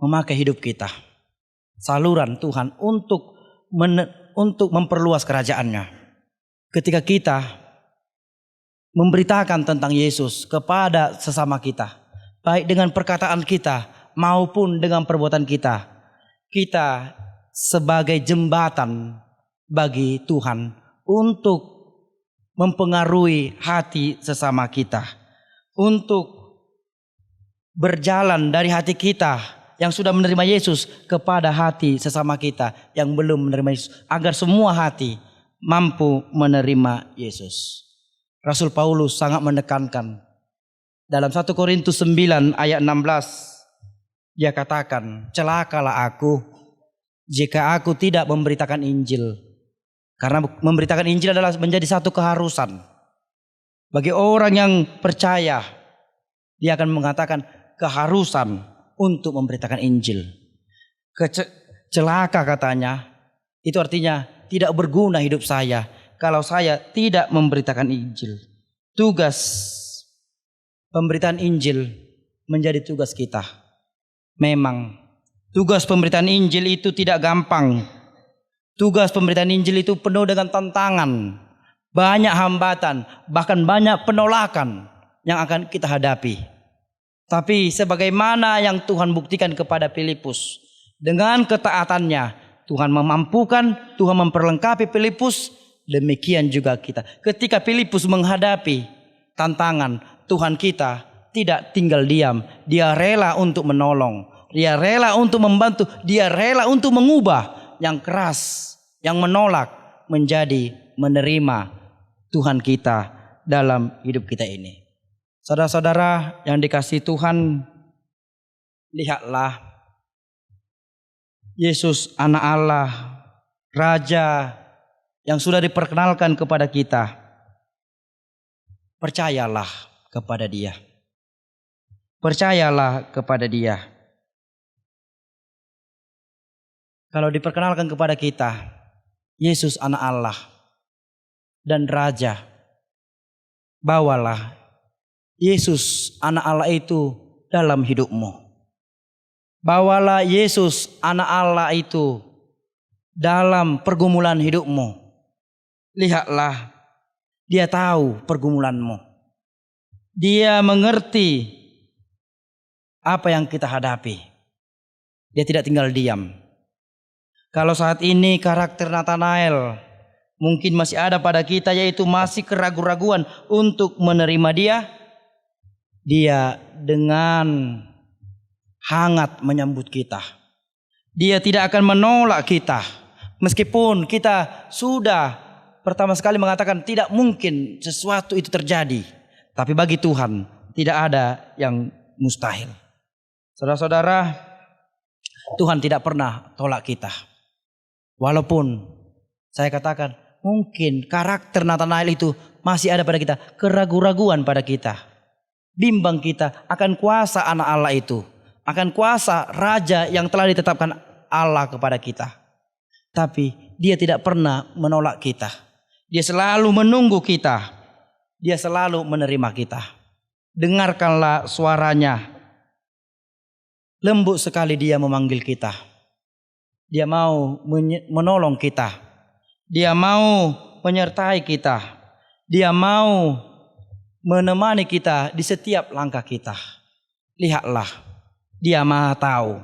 memakai hidup kita, saluran Tuhan untuk memperluas kerajaannya. Ketika kita memberitakan tentang Yesus kepada sesama kita, baik dengan perkataan kita maupun dengan perbuatan kita, kita sebagai jembatan bagi Tuhan untuk mempengaruhi hati sesama kita, untuk berjalan dari hati kita yang sudah menerima Yesus kepada hati sesama kita yang belum menerima Yesus, agar semua hati mampu menerima Yesus. Rasul Paulus sangat menekankan dalam 1 Korintus 9 ayat 16, dia katakan, celakalah aku jika aku tidak memberitakan Injil. Karena memberitakan Injil adalah menjadi satu keharusan bagi orang yang percaya. Dia akan mengatakan keharusan untuk memberitakan Injil. Celaka katanya, itu artinya tidak berguna hidup saya kalau saya tidak memberitakan Injil. Tugas pemberitaan Injil menjadi tugas kita. Memang tugas pemberitaan Injil itu tidak gampang. Tugas pemberitaan Injil itu penuh dengan tantangan, banyak hambatan, bahkan banyak penolakan yang akan kita hadapi. Tapi sebagaimana yang Tuhan buktikan kepada Filipus, dengan ketaatannya Tuhan memampukan, Tuhan memperlengkapi Filipus, demikian juga kita. Ketika Filipus menghadapi tantangan, Tuhan kita tidak tinggal diam. Dia rela untuk menolong, dia rela untuk membantu, dia rela untuk mengubah yang keras, yang menolak menjadi menerima Tuhan kita dalam hidup kita ini. Saudara-saudara yang dikasihi Tuhan, lihatlah Yesus Anak Allah, Raja yang sudah diperkenalkan kepada kita. Percayalah kepada Dia. Percayalah kepada Dia. Kalau diperkenalkan kepada kita, Yesus Anak Allah dan Raja, bawalah Yesus Anak Allah itu dalam hidupmu. Bawalah Yesus Anak Allah itu dalam pergumulan hidupmu. Lihatlah, Dia tahu pergumulanmu. Dia mengerti apa yang kita hadapi. Dia tidak tinggal diam. Kalau saat ini karakter Nathanael mungkin masih ada pada kita, yaitu masih keraguan-raguan untuk menerima Dia, Dia dengan hangat menyambut kita. Dia tidak akan menolak kita. Meskipun kita sudah pertama sekali mengatakan tidak mungkin sesuatu itu terjadi. Tapi bagi Tuhan tidak ada yang mustahil. Saudara-saudara, Tuhan tidak pernah tolak kita. Walaupun saya katakan mungkin karakter Nathanael itu masih ada pada kita. Keraguan-raguan pada kita. Bimbang kita akan kuasa Anak Allah itu, akan kuasa Raja yang telah ditetapkan Allah kepada kita. Tapi Dia tidak pernah menolak kita. Dia selalu menunggu kita. Dia selalu menerima kita. Dengarkanlah suaranya. Lembut sekali Dia memanggil kita. Dia mau menolong kita. Dia mau menyertai kita. Dia mau menemani kita di setiap langkah kita. Lihatlah, Dia Maha tahu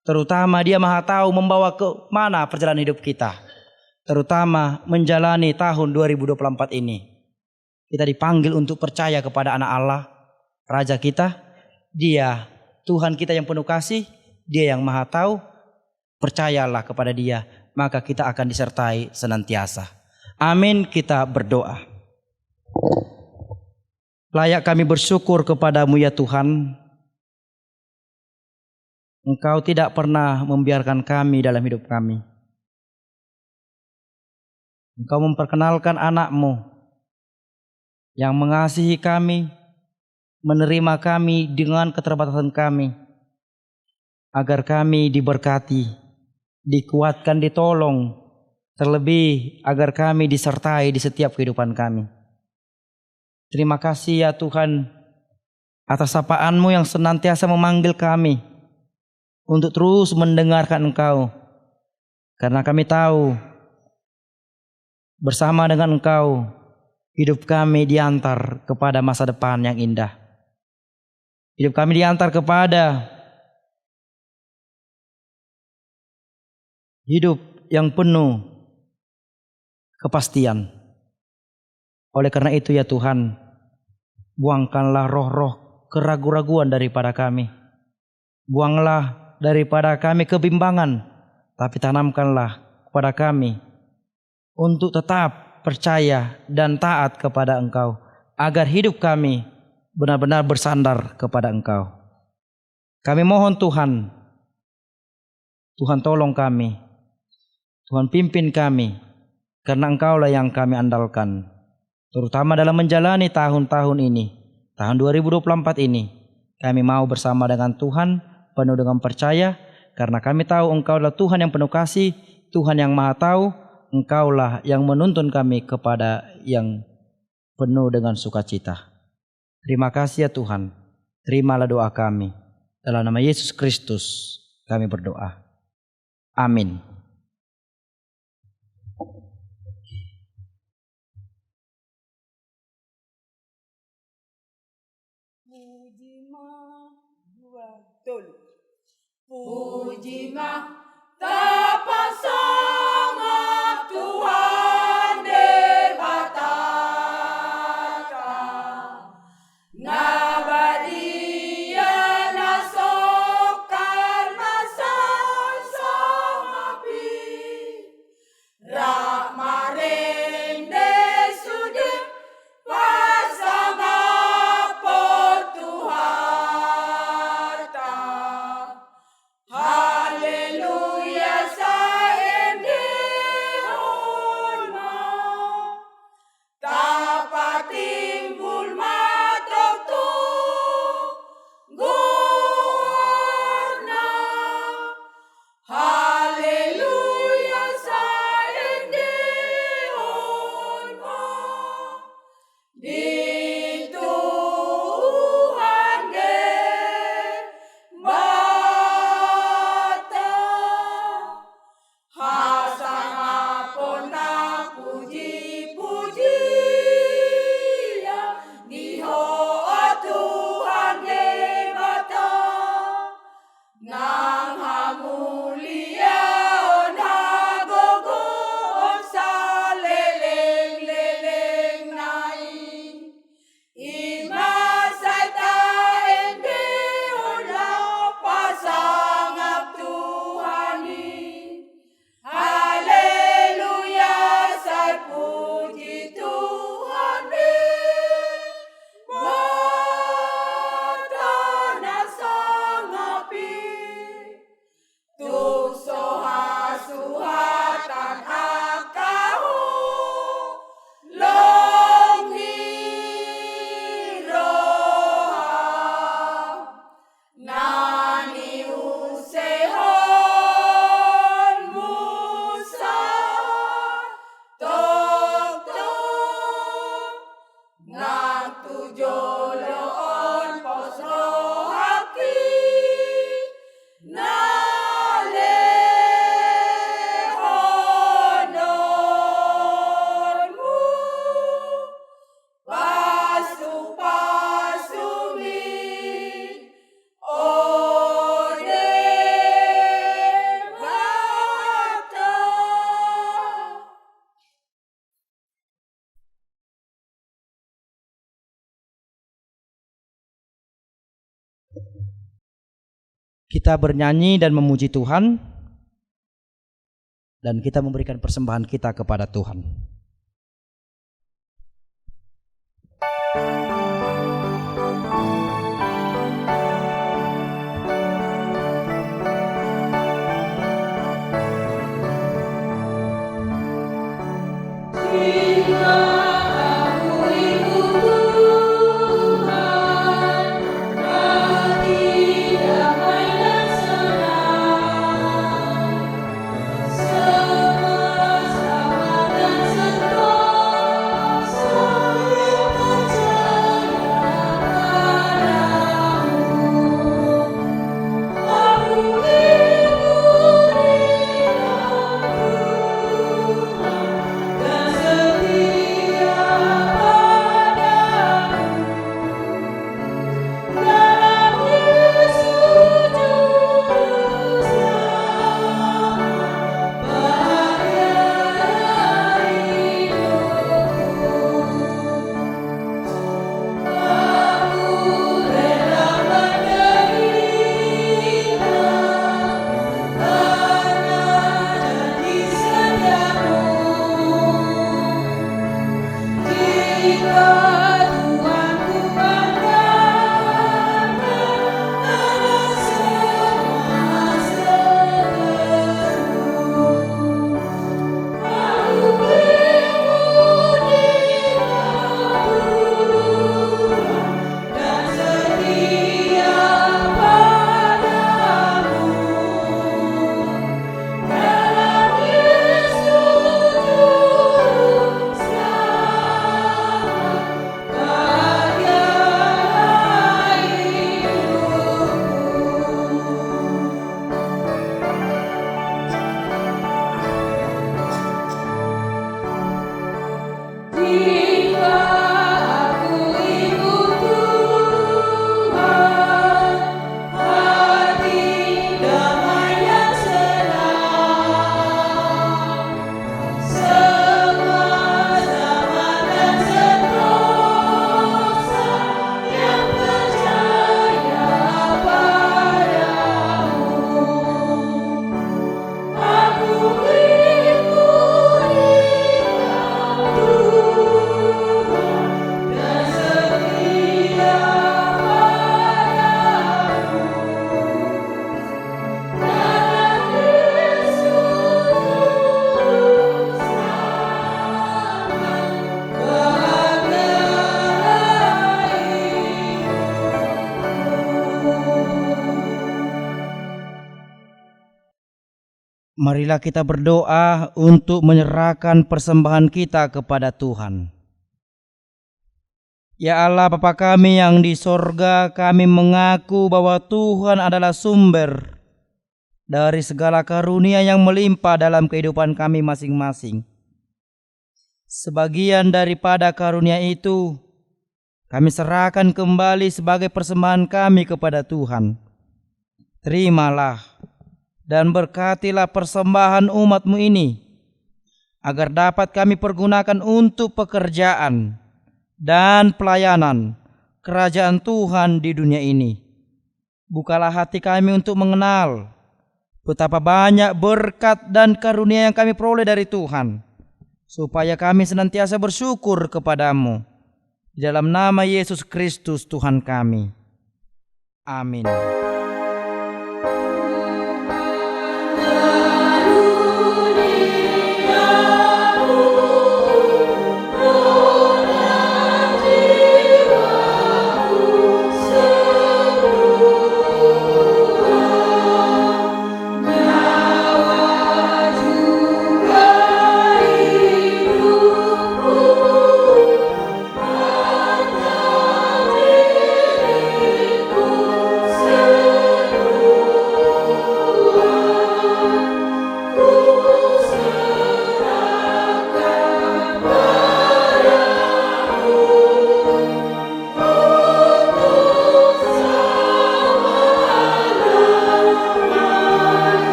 Terutama Dia Maha tahu membawa ke mana perjalanan hidup kita. Terutama menjalani tahun 2024 ini. Kita dipanggil untuk percaya kepada anak Allah, Raja kita. Dia Tuhan kita yang penuh kasih, Dia yang Maha tahu. Percayalah kepada Dia, maka kita akan disertai senantiasa. Amin, kita berdoa. Layak kami bersyukur kepada-Mu ya Tuhan. Engkau tidak pernah membiarkan kami dalam hidup kami. Engkau memperkenalkan anak-Mu yang mengasihi kami, menerima kami dengan keterbatasan kami, agar kami diberkati, dikuatkan, ditolong, terlebih agar kami disertai di setiap kehidupan kami. Terima kasih ya Tuhan atas sapaan-Mu yang senantiasa memanggil kami untuk terus mendengarkan Engkau. Karena kami tahu bersama dengan Engkau hidup kami diantar kepada masa depan yang indah. Hidup kami diantar kepada hidup yang penuh kepastian. Oleh karena itu ya Tuhan, buangkanlah roh-roh keraguan-raguan daripada kami. Buanglah daripada kami kebimbangan, tapi tanamkanlah kepada kami untuk tetap percaya dan taat kepada Engkau, agar hidup kami benar-benar bersandar kepada Engkau. Kami mohon Tuhan, Tuhan tolong kami, Tuhan pimpin kami, karena Engkaulah yang kami andalkan, terutama dalam menjalani tahun-tahun ini, tahun 2024 ini. Kami mau bersama dengan Tuhan, penuh dengan percaya, karena kami tahu Engkau adalah Tuhan yang penuh kasih, Tuhan yang Maha tahu. Engkaulah yang menuntun kami kepada yang penuh dengan sukacita. Terima kasih ya Tuhan. Terimalah doa kami. Dalam nama Yesus Kristus kami berdoa. Amin. Puji mahkota sangat Tuhan debataka, nabadian nasokan masa sangapi, rakmarende sudip pasama potuharta. Haleluya saende Kita bernyanyi dan memuji Tuhan, dan kita memberikan persembahan kita kepada Tuhan. Marilah kita berdoa untuk menyerahkan persembahan kita kepada Tuhan. Ya Allah Bapa kami yang di sorga, kami mengaku bahwa Tuhan adalah sumber dari segala karunia yang melimpah dalam kehidupan kami masing-masing. Sebagian daripada karunia itu kami serahkan kembali sebagai persembahan kami kepada Tuhan. Terimalah dan berkatilah persembahan umat-Mu ini, agar dapat kami pergunakan untuk pekerjaan dan pelayanan kerajaan Tuhan di dunia ini. Bukalah hati kami untuk mengenal betapa banyak berkat dan karunia yang kami peroleh dari Tuhan, supaya kami senantiasa bersyukur kepadamu. Di dalam nama Yesus Kristus Tuhan kami. Amin.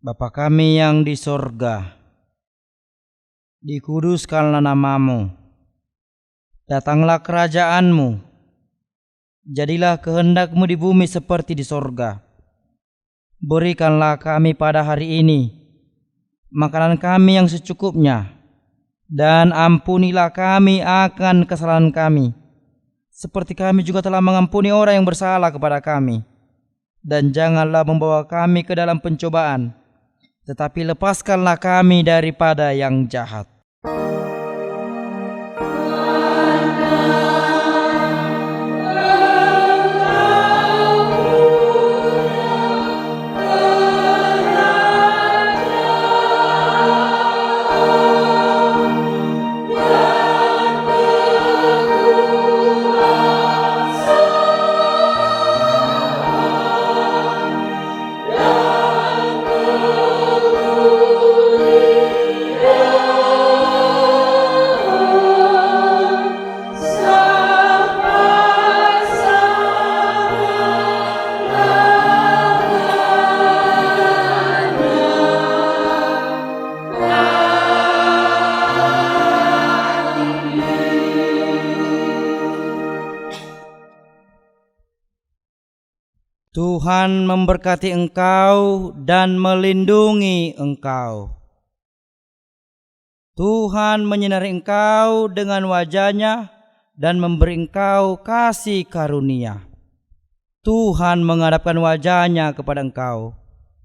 Bapa kami yang di sorga, dikuduskanlah namamu, Datanglah kerajaan-Mu. Jadilah kehendak-Mu di bumi seperti di sorga. Berikanlah kami pada hari ini makanan kami yang secukupnya, dan ampunilah kami akan kesalahan kami, seperti kami juga telah mengampuni orang yang bersalah kepada kami. Dan janganlah membawa kami ke dalam pencobaan, tetapi lepaskanlah kami daripada yang jahat. Tuhan memberkati engkau dan melindungi engkau. Tuhan menyinari engkau dengan wajah-Nya dan memberi engkau kasih karunia. Tuhan menghadapkan wajah-Nya kepada engkau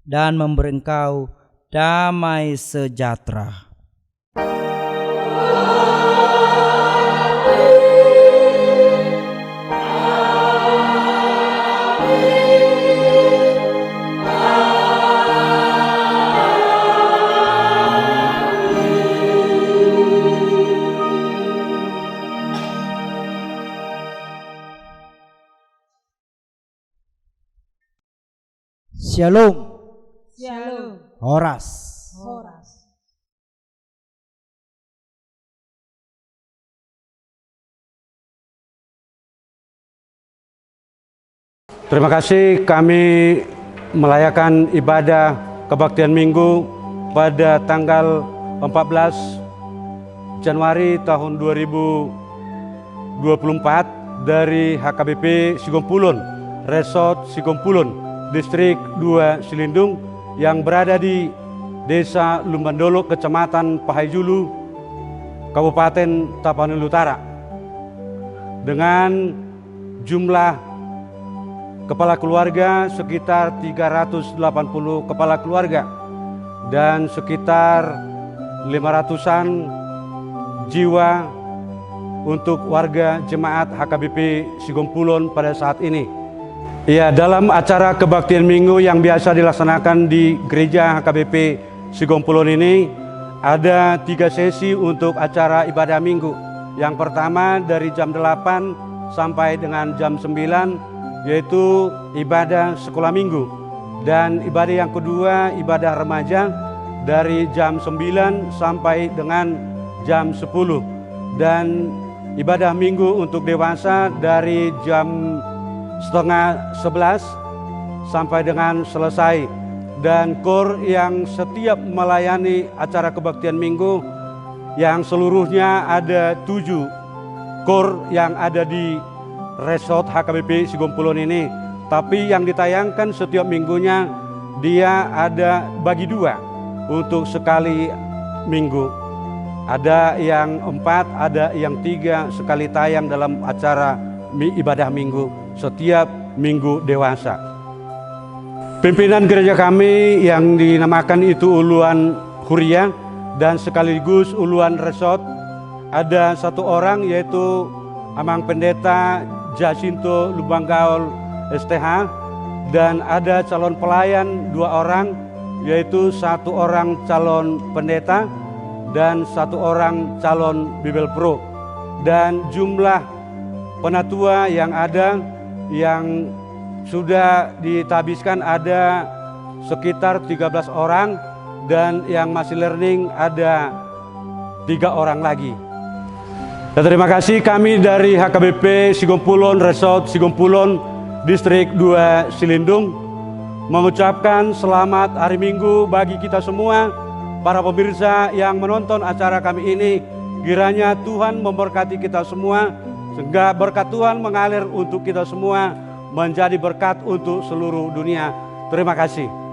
dan memberi engkau damai sejahtera. Shalom. Shalom. Horas. Horas. Terima kasih kami melayakan ibadah kebaktian Minggu pada tanggal 14 Januari tahun 2024 dari HKBP Sigompulon, Resort Sigompulon, Distrik 2 Silindung yang berada di Desa Lumbandolo, Kecamatan Pahayjulu, Kabupaten Tapanuli Utara, dengan jumlah kepala keluarga sekitar 380 kepala keluarga dan sekitar 500-an jiwa untuk warga jemaat HKBP Sigompulon pada saat ini. Ya, dalam acara kebaktian Minggu yang biasa dilaksanakan di gereja HKBP Sigompulon ini ada 3 sesi untuk acara ibadah Minggu. Yang pertama dari jam 8 sampai dengan jam 9 yaitu ibadah sekolah Minggu, dan ibadah yang kedua ibadah remaja dari jam 9 sampai dengan jam 10, dan ibadah Minggu untuk dewasa dari jam setengah 11 sampai dengan selesai. Dan KOR yang setiap melayani acara kebaktian Minggu yang seluruhnya ada 7 KOR yang ada di Resort HKBP Sigompulon ini, tapi yang ditayangkan setiap minggunya dia ada bagi 2 untuk sekali minggu. Ada yang 4, ada yang 3 sekali tayang dalam acara ibadah Minggu setiap minggu dewasa. Pimpinan gereja kami yang dinamakan itu Uluan Huria dan sekaligus Uluan Resort, ada 1 orang yaitu Amang Pendeta Jacinto Lubanggaol STH, dan ada calon pelayan 2 orang yaitu 1 orang calon pendeta dan 1 orang calon Bibel Pro, dan jumlah penatua yang ada yang sudah ditabiskan ada sekitar 13 orang, dan yang masih learning ada 3 orang lagi. Dan terima kasih kami dari HKBP Sigompulon, Resort Sigompulon, Distrik 2 Silindung mengucapkan selamat hari Minggu bagi kita semua, para pemirsa yang menonton acara kami ini, Kiranya Tuhan memberkati kita semua, sehingga berkat Tuhan mengalir untuk kita semua, menjadi berkat untuk seluruh dunia. Terima kasih.